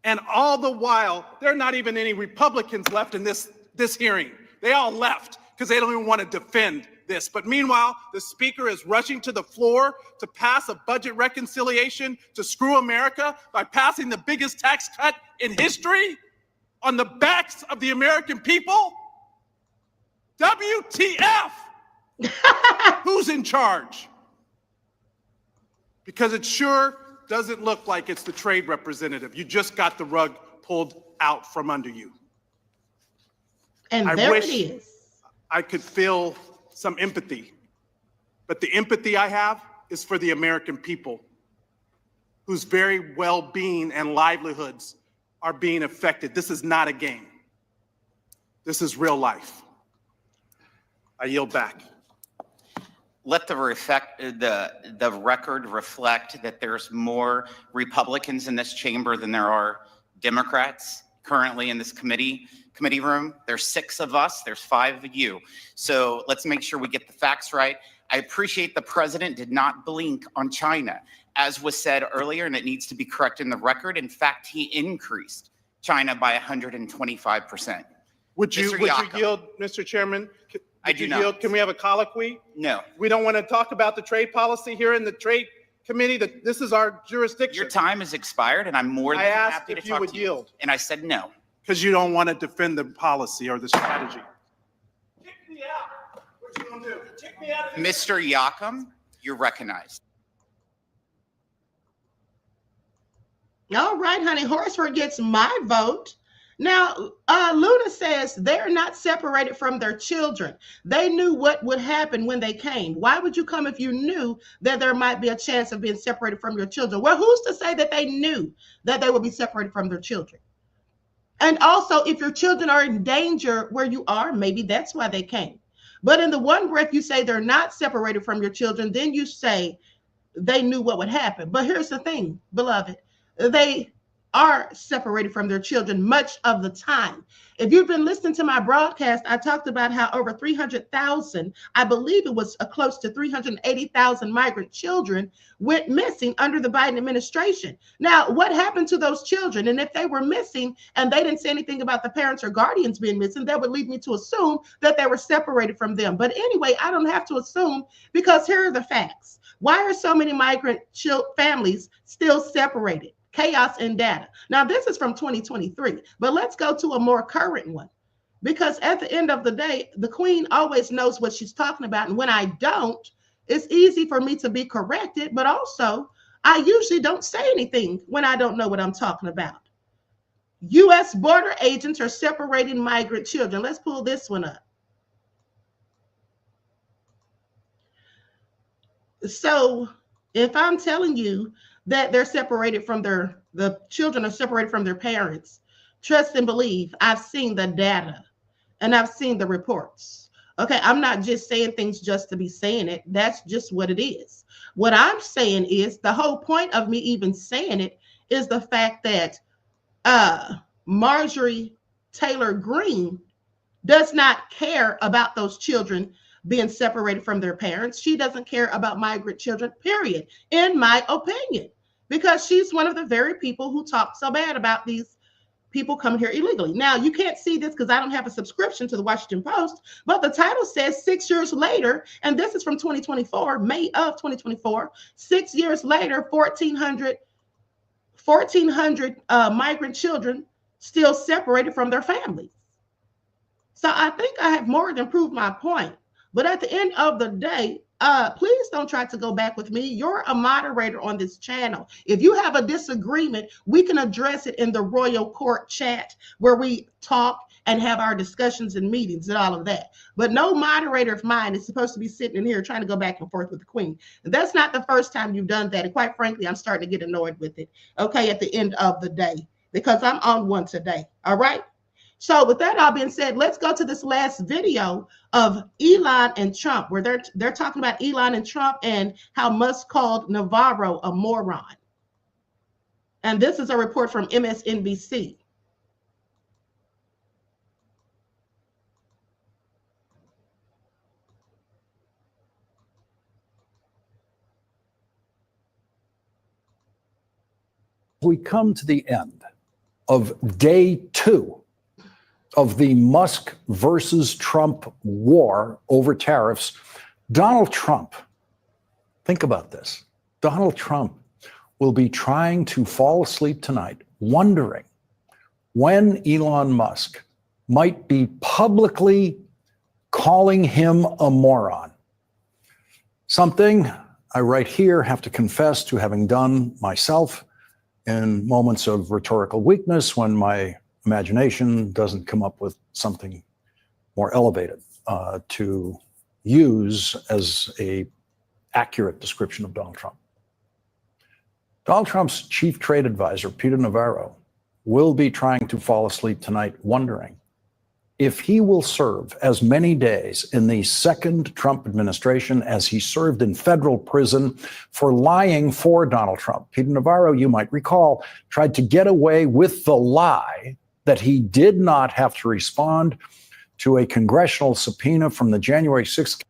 And all the while, there are not even any Republicans left in this hearing. They all left because they don't even want to defend this. But meanwhile, the speaker is rushing to the floor to pass a budget reconciliation to screw America by passing the biggest tax cut in history on the backs of the American people. WTF? Who's in charge? Because it sure doesn't look like it's the trade representative. You just got the rug pulled out from under you. And I there wish it is. I could feel some empathy, but the empathy I have is for the American people whose very well-being and livelihoods are being affected. This is not a game. This is real life. I yield back. Let the record reflect that there's more Republicans in this chamber than there are Democrats currently in this committee room. There's 6 of us, there's 5 of you. So let's make sure we get the facts right. I appreciate the president did not blink on China, as was said earlier, and it needs to be corrected in the record. In fact, he increased China by 125%. Would you yield, Mr. Chairman? I do not. Yield? Can we have a colloquy? No. We don't want to talk about the trade policy here in the trade committee. This is our jurisdiction. Your time has expired, and I'm more than happy to talk to you. I asked if you would yield. And I said no. Because you don't want to defend the policy or the strategy. Kick me out. What you gonna do? Kick me out of this. Mr. Yakum, you're recognized. All right, honey. Horsford gets my vote. Now, Luna says they're not separated from their children. They knew what would happen when they came. Why would you come if you knew that there might be a chance of being separated from your children? Well, who's to say that they knew that they would be separated from their children? And also, if your children are in danger where you are, maybe that's why they came. But in the one breath, you say they're not separated from your children. Then you say they knew what would happen. But here's the thing, beloved. They are separated from their children much of the time. If you've been listening to my broadcast, I talked about how over 300,000, I believe it was close to 380,000 migrant children went missing under the Biden administration. Now, what happened to those children? And if they were missing and they didn't say anything about the parents or guardians being missing, that would lead me to assume that they were separated from them. But anyway, I don't have to assume, because here are the facts. Why are so many migrant families still separated? Chaos and data. Now, this is from 2023, but let's go to a more current one, because at the end of the day, the queen always knows what she's talking about. And when I don't, it's easy for me to be corrected, but also I usually don't say anything when I don't know what I'm talking about. U.S. border agents are separating migrant children. Let's pull this one up. So if I'm telling you that they're separated from the children are separated from their parents, trust and believe. I've seen the data and I've seen the reports. Okay, I'm not just saying things just to be saying it. That's just what it is. What I'm saying is the whole point of me even saying it is the fact that Marjorie Taylor Greene does not care about those children being separated from their parents. She doesn't care about migrant children, period, in my opinion, because she's one of the very people who talk so bad about these people coming here illegally. Now, you can't see this because I don't have a subscription to the Washington Post, but the title says 6 years later, and this is from 2024, May of 2024, 6 years later, 1,400 migrant children still separated from their families. So I think I have more than proved my point. But at the end of the day, please don't try to go back with me. You're a moderator on this channel. If you have a disagreement, we can address it in the Royal Court chat where we talk and have our discussions and meetings and all of that. But no moderator of mine is supposed to be sitting in here trying to go back and forth with the Queen. And that's not the first time you've done that. And quite frankly, I'm starting to get annoyed with it, okay, at the end of the day, because I'm on one today, all right? So with that all being said, let's go to this last video of Elon and Trump, where they're talking about Elon and Trump and how Musk called Navarro a moron. And this is a report from MSNBC. We come to the end of day 2 of the Musk versus Trump war over tariffs. Donald Trump, think about this. Donald Trump will be trying to fall asleep tonight, wondering when Elon Musk might be publicly calling him a moron. Something I right here have to confess to having done myself in moments of rhetorical weakness when my imagination doesn't come up with something more elevated to use as a accurate description of Donald Trump. Donald Trump's chief trade advisor, Peter Navarro, will be trying to fall asleep tonight wondering if he will serve as many days in the second Trump administration as he served in federal prison for lying for Donald Trump. Peter Navarro, you might recall, tried to get away with the lie that he did not have to respond to a congressional subpoena from the January 6th.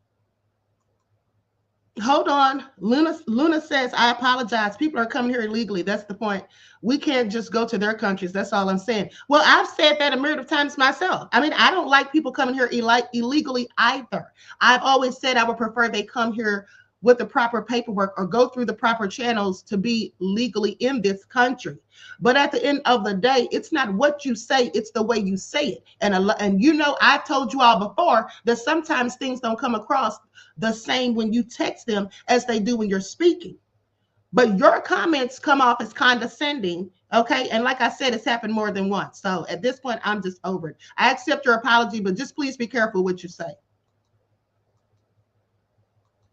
Hold on. Luna says, I apologize. People are coming here illegally. That's the point. We can't just go to their countries. That's all I'm saying. Well, I've said that a myriad of times myself. I mean, I don't like people coming here illegally either. I've always said I would prefer they come here with the proper paperwork or go through the proper channels to be legally in this country. But at the end of the day, it's not what you say, it's the way you say it. And you know, I've told you all before that sometimes things don't come across the same when you text them as they do when you're speaking. But your comments come off as condescending, okay? And like I said, it's happened more than once. So at this point, I'm just over it. I accept your apology, but just please be careful what you say.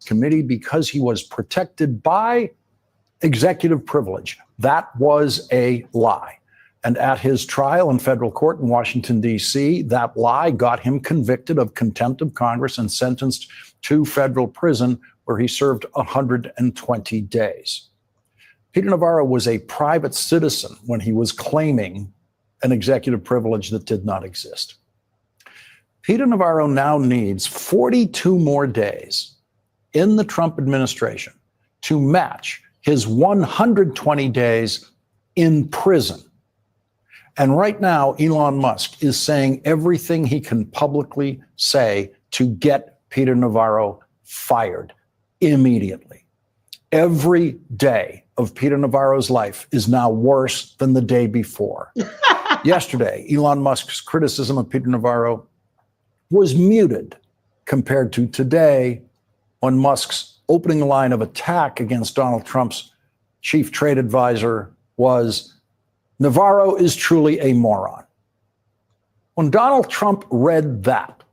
Committee because he was protected by executive privilege. That was a lie. And at his trial in federal court in Washington, D.C., that lie got him convicted of contempt of Congress and sentenced to federal prison, where he served 120 days. Peter Navarro was a private citizen when he was claiming an executive privilege that did not exist. Peter Navarro now needs 42 more days in the Trump administration to match his 120 days in prison. And right now, Elon Musk is saying everything he can publicly say to get Peter Navarro fired immediately. Every day of Peter Navarro's life is now worse than the day before. Yesterday, Elon Musk's criticism of Peter Navarro was muted compared to today, when Musk's opening line of attack against Donald Trump's chief trade advisor was, Navarro is truly a moron. When Donald Trump read that,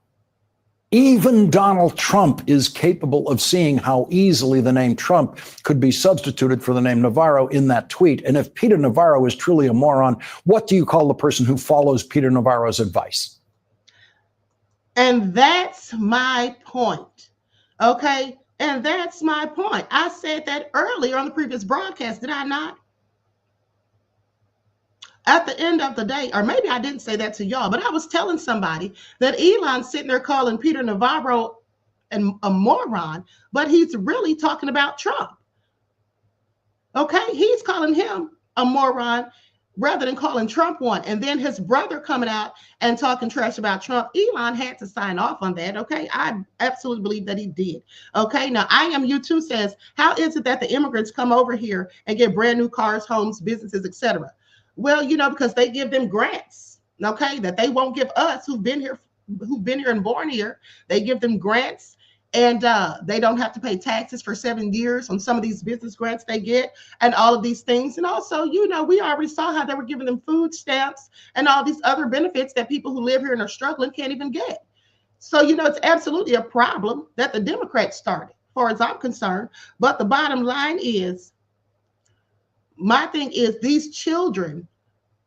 Even Donald Trump is capable of seeing how easily the name Trump could be substituted for the name Navarro in that tweet. And if Peter Navarro is truly a moron, what do you call the person who follows Peter Navarro's advice? And that's my point. Okay? And that's my point. I said that earlier on the previous broadcast, did I not? At the end of the day, or maybe I didn't say that to y'all, but I was telling somebody that Elon's sitting there calling Peter Navarro a moron, but he's really talking about Trump. Okay? He's calling him a moron rather than calling Trump one. And then his brother coming out and talking trash about Trump. Elon had to sign off on that. Okay? I absolutely believe that he did. Okay? Now, I Am You Too says, how is it that the immigrants come over here and get brand new cars, homes, businesses, etc.? Well, you know, because they give them grants, okay, that they won't give us who've been here and born here. They give them grants, and they don't have to pay taxes for 7 years on some of these business grants they get and all of these things. And also, you know, we already saw how they were giving them food stamps and all these other benefits that people who live here and are struggling can't even get. So, you know, it's absolutely a problem that the Democrats started, as far as I'm concerned. But the bottom line is, my thing is, these children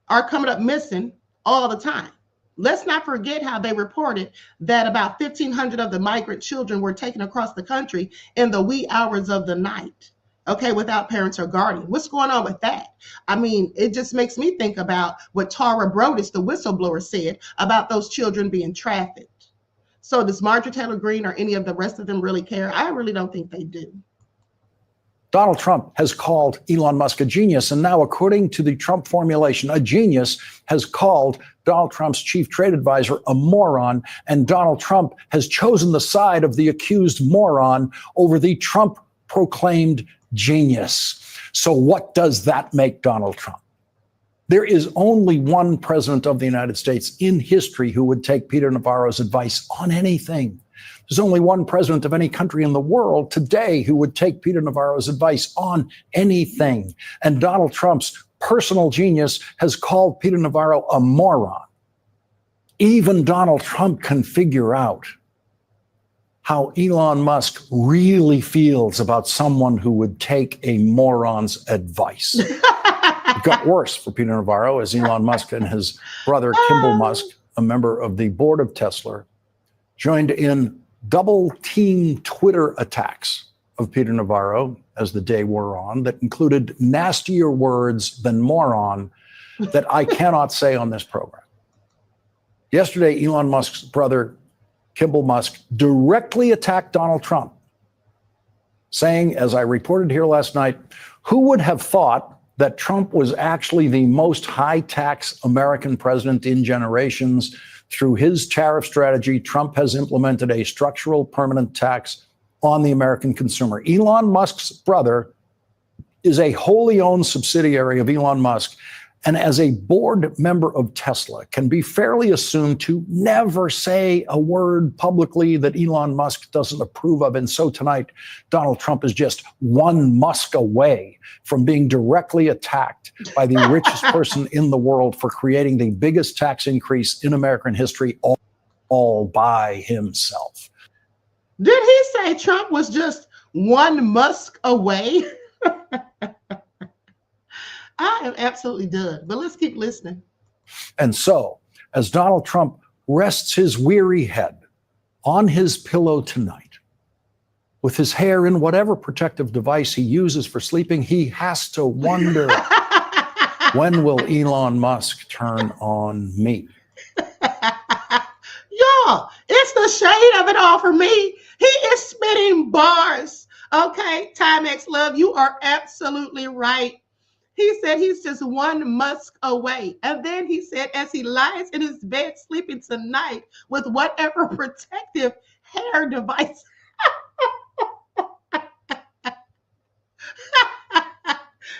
are coming up missing all the time. Let's not forget how they reported that about 1,500 of the migrant children were taken across the country in the wee hours of the night, okay, without parents or guardian. What's going on with that? I mean, it just makes me think about what Tara Brodus, the whistleblower, said about those children being trafficked. So does Marjorie Taylor Greene or any of the rest of them really care? I really don't think they do. Donald Trump has called Elon Musk a genius, and now, according to the Trump formulation, a genius has called Donald Trump's chief trade advisor a moron, and Donald Trump has chosen the side of the accused moron over the Trump-proclaimed genius. So what does that make Donald Trump? There is only one president of the United States in history who would take Peter Navarro's advice on anything. There's only one president of any country in the world today who would take Peter Navarro's advice on anything. And Donald Trump's personal genius has called Peter Navarro a moron. Even Donald Trump can figure out how Elon Musk really feels about someone who would take a moron's advice. It got worse for Peter Navarro as Elon Musk and his brother Kimball Musk, a member of the board of Tesla, joined in double-team Twitter attacks of Peter Navarro as the day wore on that included nastier words than moron that I cannot say on this program. Yesterday, Elon Musk's brother, Kimball Musk, directly attacked Donald Trump, saying, as I reported here last night, who would have thought that Trump was actually the most high-tax American president in generations? Through his tariff strategy, Trump has implemented a structural permanent tax on the American consumer. Elon Musk's brother is a wholly owned subsidiary of Elon Musk, and as a board member of Tesla, can be fairly assumed to never say a word publicly that Elon Musk doesn't approve of. And so tonight, Donald Trump is just one Musk away from being directly attacked by the richest person in the world for creating the biggest tax increase in American history all by himself. Did he say Trump was just one Musk away? I am absolutely done, but let's keep listening. And so, as Donald Trump rests his weary head on his pillow tonight, with his hair in whatever protective device he uses for sleeping, he has to wonder, when will Elon Musk turn on me? Y'all, it's the shade of it all for me. He is spitting bars. Okay, Timex Love, you are absolutely right. He said he's just one Musk away. And then he said, as he lies in his bed sleeping tonight with whatever protective hair device.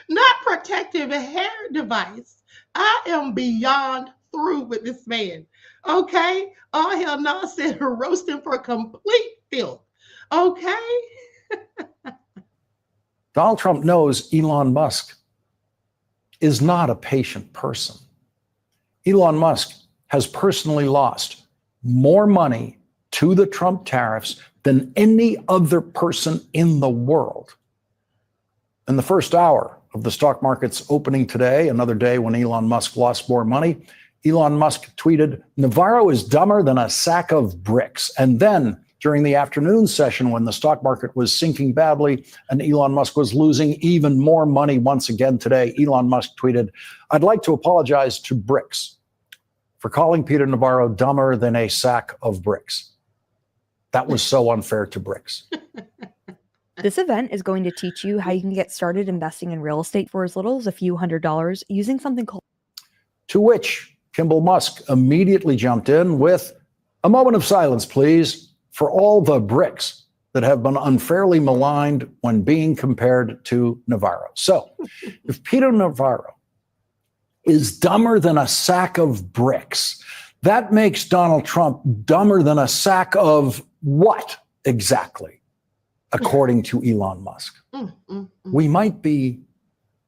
Not protective hair device. I am beyond through with this man. Okay? All hell no, said roasting for complete filth. Okay? Donald Trump knows Elon Musk is not a patient person. Elon Musk has personally lost more money to the Trump tariffs than any other person in the world. In the first hour of the stock market's opening today, another day when Elon Musk lost more money, Elon Musk tweeted, "Navarro is dumber than a sack of bricks." And then during the afternoon session, when the stock market was sinking badly and Elon Musk was losing even more money once again today, Elon Musk tweeted, "I'd like to apologize to Bricks for calling Peter Navarro dumber than a sack of bricks." That was so unfair to Bricks. This event is going to teach you how you can get started investing in real estate for as little as a few $100s using something called. To which Kimball Musk immediately jumped in with, "A moment of silence, please, for all the bricks that have been unfairly maligned when being compared to Navarro." So if Peter Navarro is dumber than a sack of bricks, that makes Donald Trump dumber than a sack of what exactly, according to Elon Musk? We might be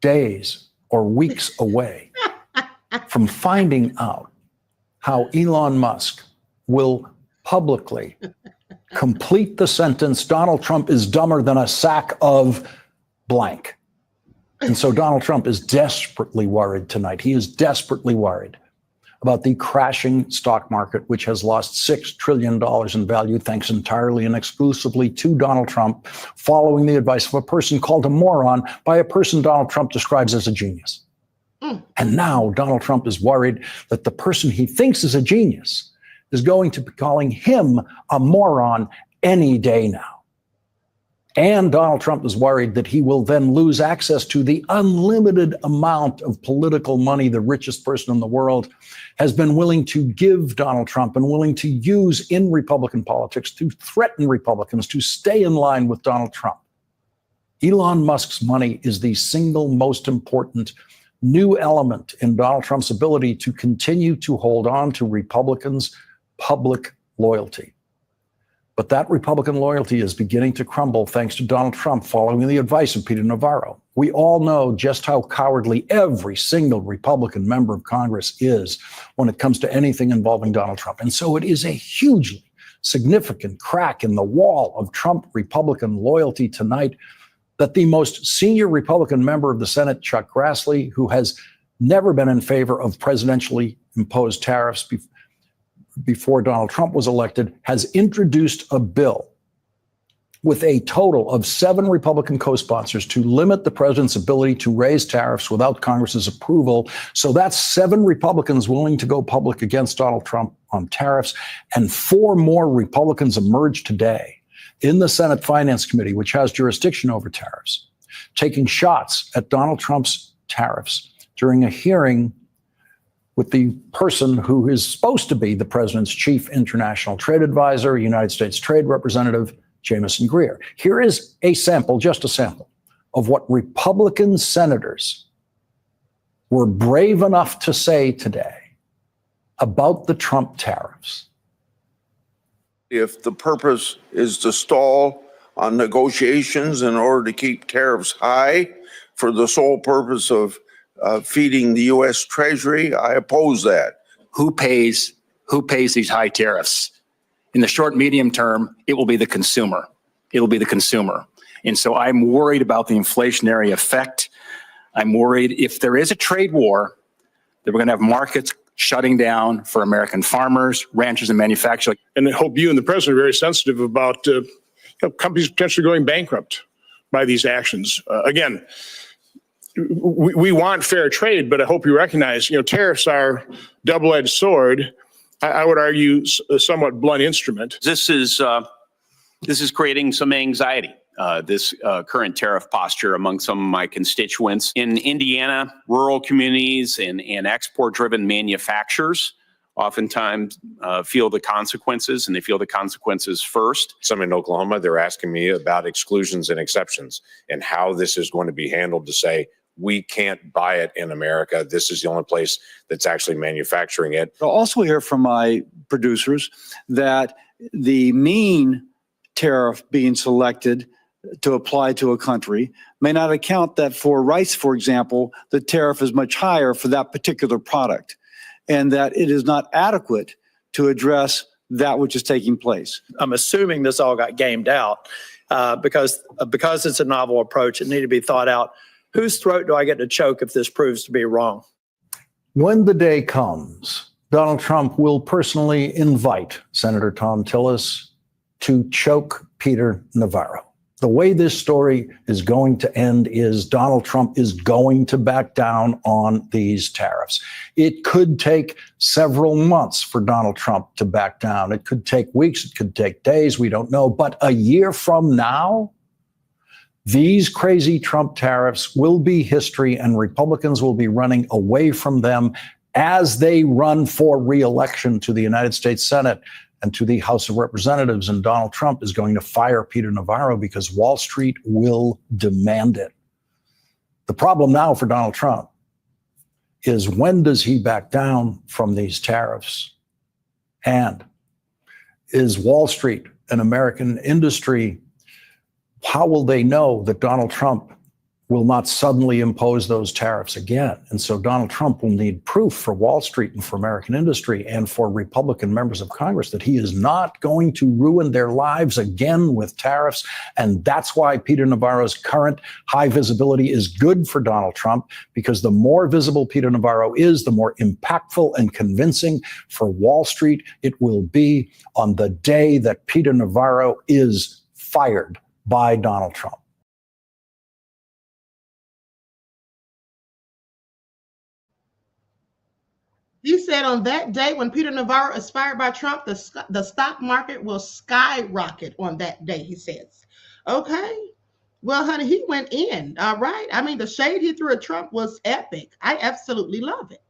days or weeks away from finding out how Elon Musk will publicly complete the sentence, "Donald Trump is dumber than a sack of blank." And so Donald Trump is desperately worried tonight. He is desperately worried about the crashing stock market, which has lost $6 trillion in value, thanks entirely and exclusively to Donald Trump, following the advice of a person called a moron by a person Donald Trump describes as a genius. And now Donald Trump is worried that the person he thinks is a genius is going to be calling him a moron any day now. And Donald Trump is worried that he will then lose access to the unlimited amount of political money the richest person in the world has been willing to give Donald Trump and willing to use in Republican politics to threaten Republicans to stay in line with Donald Trump. Elon Musk's money is the single most important new element in Donald Trump's ability to continue to hold on to Republicans' public loyalty. But that Republican loyalty is beginning to crumble thanks to Donald Trump following the advice of Peter Navarro. We all know just how cowardly every single Republican member of Congress is when it comes to anything involving Donald Trump. And so it is a hugely significant crack in the wall of Trump Republican loyalty tonight that the most senior Republican member of the Senate, Chuck Grassley, who has never been in favor of presidentially imposed tariffs before Donald Trump was elected, has introduced a bill with a total of 7 Republican co-sponsors to limit the president's ability to raise tariffs without Congress's approval. So that's 7 Republicans willing to go public against Donald Trump on tariffs, and 4 more Republicans emerged today in the Senate Finance Committee, which has jurisdiction over tariffs, taking shots at Donald Trump's tariffs during a hearing with the person who is supposed to be the president's chief international trade advisor, United States Trade Representative, Jamieson Greer. Here is a sample, just a sample, of what Republican senators were brave enough to say today about the Trump tariffs. If the purpose is to stall on negotiations in order to keep tariffs high for the sole purpose of feeding the U.S. Treasury, I oppose that. Who pays these high tariffs? In the short, medium term, it will be the consumer. It'll be the consumer. And so I'm worried about the inflationary effect. I'm worried if there is a trade war, that we're going to have markets shutting down for American farmers, ranchers, and manufacturers. And I hope you and the president are very sensitive about companies potentially going bankrupt by these actions. Again, we want fair trade, but I hope you recognize, tariffs are double-edged sword. I would argue a somewhat blunt instrument. This is creating some anxiety. This current tariff posture among some of my constituents in Indiana, rural communities and export-driven manufacturers oftentimes feel the consequences, and they feel the consequences first. Some in Oklahoma, they're asking me about exclusions and exceptions and how this is going to be handled to say, we can't buy it in America. This is the only place that's actually manufacturing it. I'll also hear from my producers that the mean tariff being selected to apply to a country may not account that for rice, for example, the tariff is much higher for that particular product, and that it is not adequate to address that which is taking place. I'm assuming this all got gamed out because it's a novel approach. It needed to be thought out. Whose throat do I get to choke if this proves to be wrong? When the day comes, Donald Trump will personally invite Senator Thom Tillis to choke Peter Navarro. The way this story is going to end is Donald Trump is going to back down on these tariffs. It could take several months for Donald Trump to back down. It could take weeks. It could take days. We don't know. But a year from now, these crazy Trump tariffs will be history, and Republicans will be running away from them as they run for re-election to the United States Senate and to the House of Representatives. And Donald Trump is going to fire Peter Navarro because Wall Street will demand it. The problem now for Donald Trump is, when does he back down from these tariffs? And is Wall Street and American industry, how will they know that Donald Trump will not suddenly impose those tariffs again? And so Donald Trump will need proof for Wall Street and for American industry and for Republican members of Congress that he is not going to ruin their lives again with tariffs. And that's why Peter Navarro's current high visibility is good for Donald Trump, because the more visible Peter Navarro is, the more impactful and convincing for Wall Street it will be on the day that Peter Navarro is fired by Donald Trump. He said on that day when Peter Navarro is fired by Trump, the stock market will skyrocket on that day, he says. Okay. Well, honey, he went in, all right? I mean, the shade he threw at Trump was epic. I absolutely love it.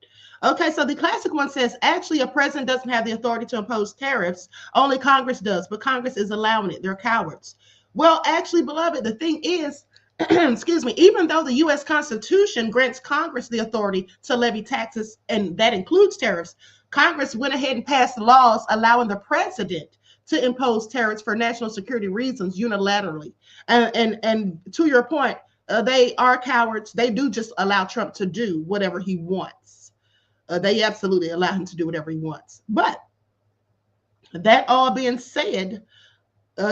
Okay, so the classic one says, actually, a president doesn't have the authority to impose tariffs. Only Congress does, but Congress is allowing it. They're cowards. Well, actually, beloved, the thing is, excuse me, even though the U.S. Constitution grants Congress the authority to levy taxes, and that includes tariffs, Congress went ahead and passed laws allowing the president to impose tariffs for national security reasons unilaterally. And to your point, they are cowards. They do just allow Trump to do whatever he wants. They absolutely allow him to do whatever he wants. But that all being said,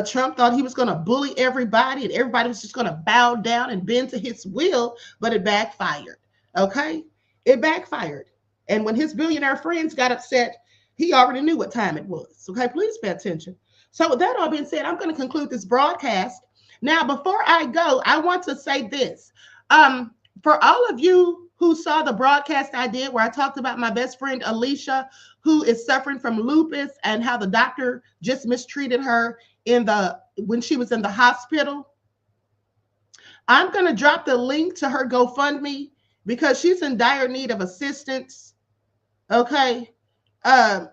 Trump thought he was going to bully everybody and everybody was just going to bow down and bend to his will, but it backfired. Okay, it backfired. And when his billionaire friends got upset, he already knew what time it was. Okay, please pay attention. So with that all being said, I'm going to conclude this broadcast. Now, before I go, I want to say this. For all of you who saw the broadcast I did where I talked about my best friend Alicia, who is suffering from lupus, and how the doctor just mistreated her when she was in the hospital, I'm going to drop the link to her GoFundMe because she's in dire need of assistance. Okay.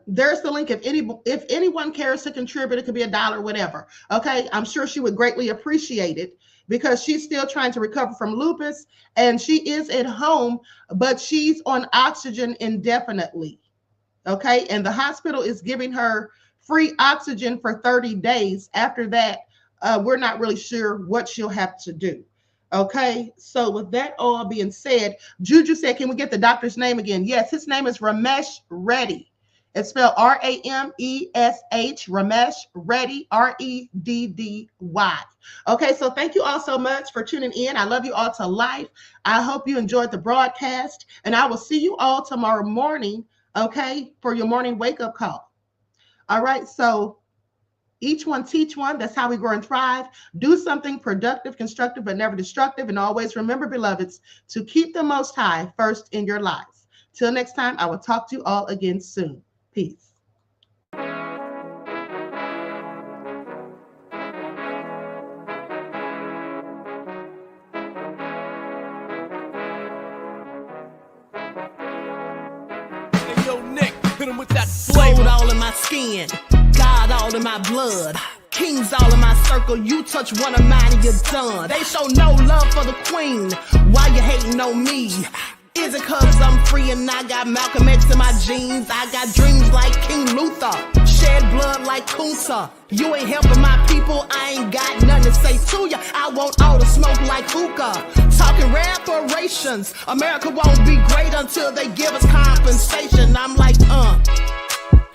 There's the link. If anyone cares to contribute, it could be $1, whatever. Okay. I'm sure she would greatly appreciate it because she's still trying to recover from lupus and she is at home, but she's on oxygen indefinitely. Okay. And the hospital is giving her free oxygen for 30 days. After that, we're not really sure what she'll have to do. Okay, so with that all being said, Juju said, can we get the doctor's name again? Yes, his name is Ramesh Reddy. It's spelled R-A-M-E-S-H, Ramesh Reddy, R-E-D-D-Y. Okay, so thank you all so much for tuning in. I love you all to life. I hope you enjoyed the broadcast, and I will see you all tomorrow morning, okay, for your morning wake-up call. All right, so each one teach one. That's how we grow and thrive. Do something productive, constructive, but never destructive. And always remember, beloveds, to keep the Most High first in your lives. Till next time, I will talk to you all again soon. Peace. Hey, yo, Nick, hit him with that gold all in my skin. God all in my blood, kings all in my circle. You touch one of mine and you're done. They show no love for the queen. Why you hating on me? Is it cause I'm free and I got Malcolm X in my jeans? I got dreams like King Luther, shed blood like Kunsa. You ain't helping my people, I ain't got nothing to say to ya. I want all the smoke like hookah. Talking reparations, America won't be great until they give us compensation. I'm like,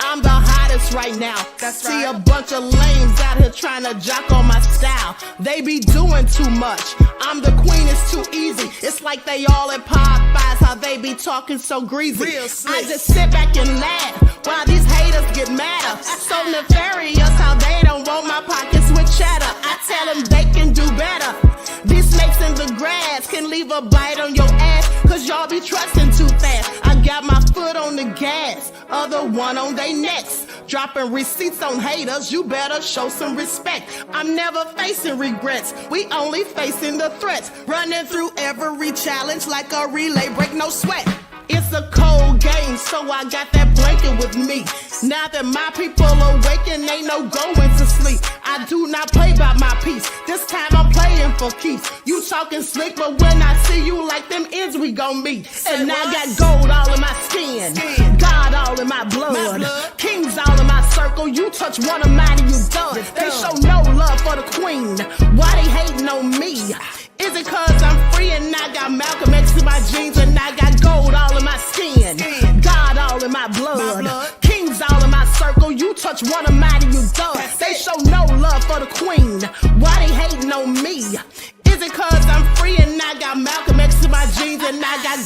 I'm the hottest right now. See a bunch of lames out here trying to jock on my style. They be doing too much. I'm the queen, it's too easy. It's like they all at Popeyes, how they be talking so greasy. I just sit back and laugh while these haters get madder. So nefarious how they don't want my pockets with cheddar. I tell them they can do better. These snakes in the grass can leave a bite on your ass, cause y'all be trusting too fast. I got my foot on the gas, other one on they necks. Dropping receipts on haters, you better show some respect. I'm never facing regrets, we only facing the threats. Running through every challenge like a relay, break no sweat. It's a cold game, so I got that blanket with me. Now that my people awaken, ain't no going to sleep. I do not play by my piece, this time I'm playing for keeps. You talking slick, but when I see you like them ends, we gon' meet. And I got gold all in my skin, God all in my blood, kings all in my circle. You touch one of mine and you done. They show no love for the queen, why they hating on me? Is it cause I'm free and I got Malcolm X in my jeans and I got gold all in my skin, God all in my blood, kings all in my circle. You touch one of mine and you done. They show no love for the queen, why they hating on me? Is it cause I'm free and I got Malcolm X in my jeans and I got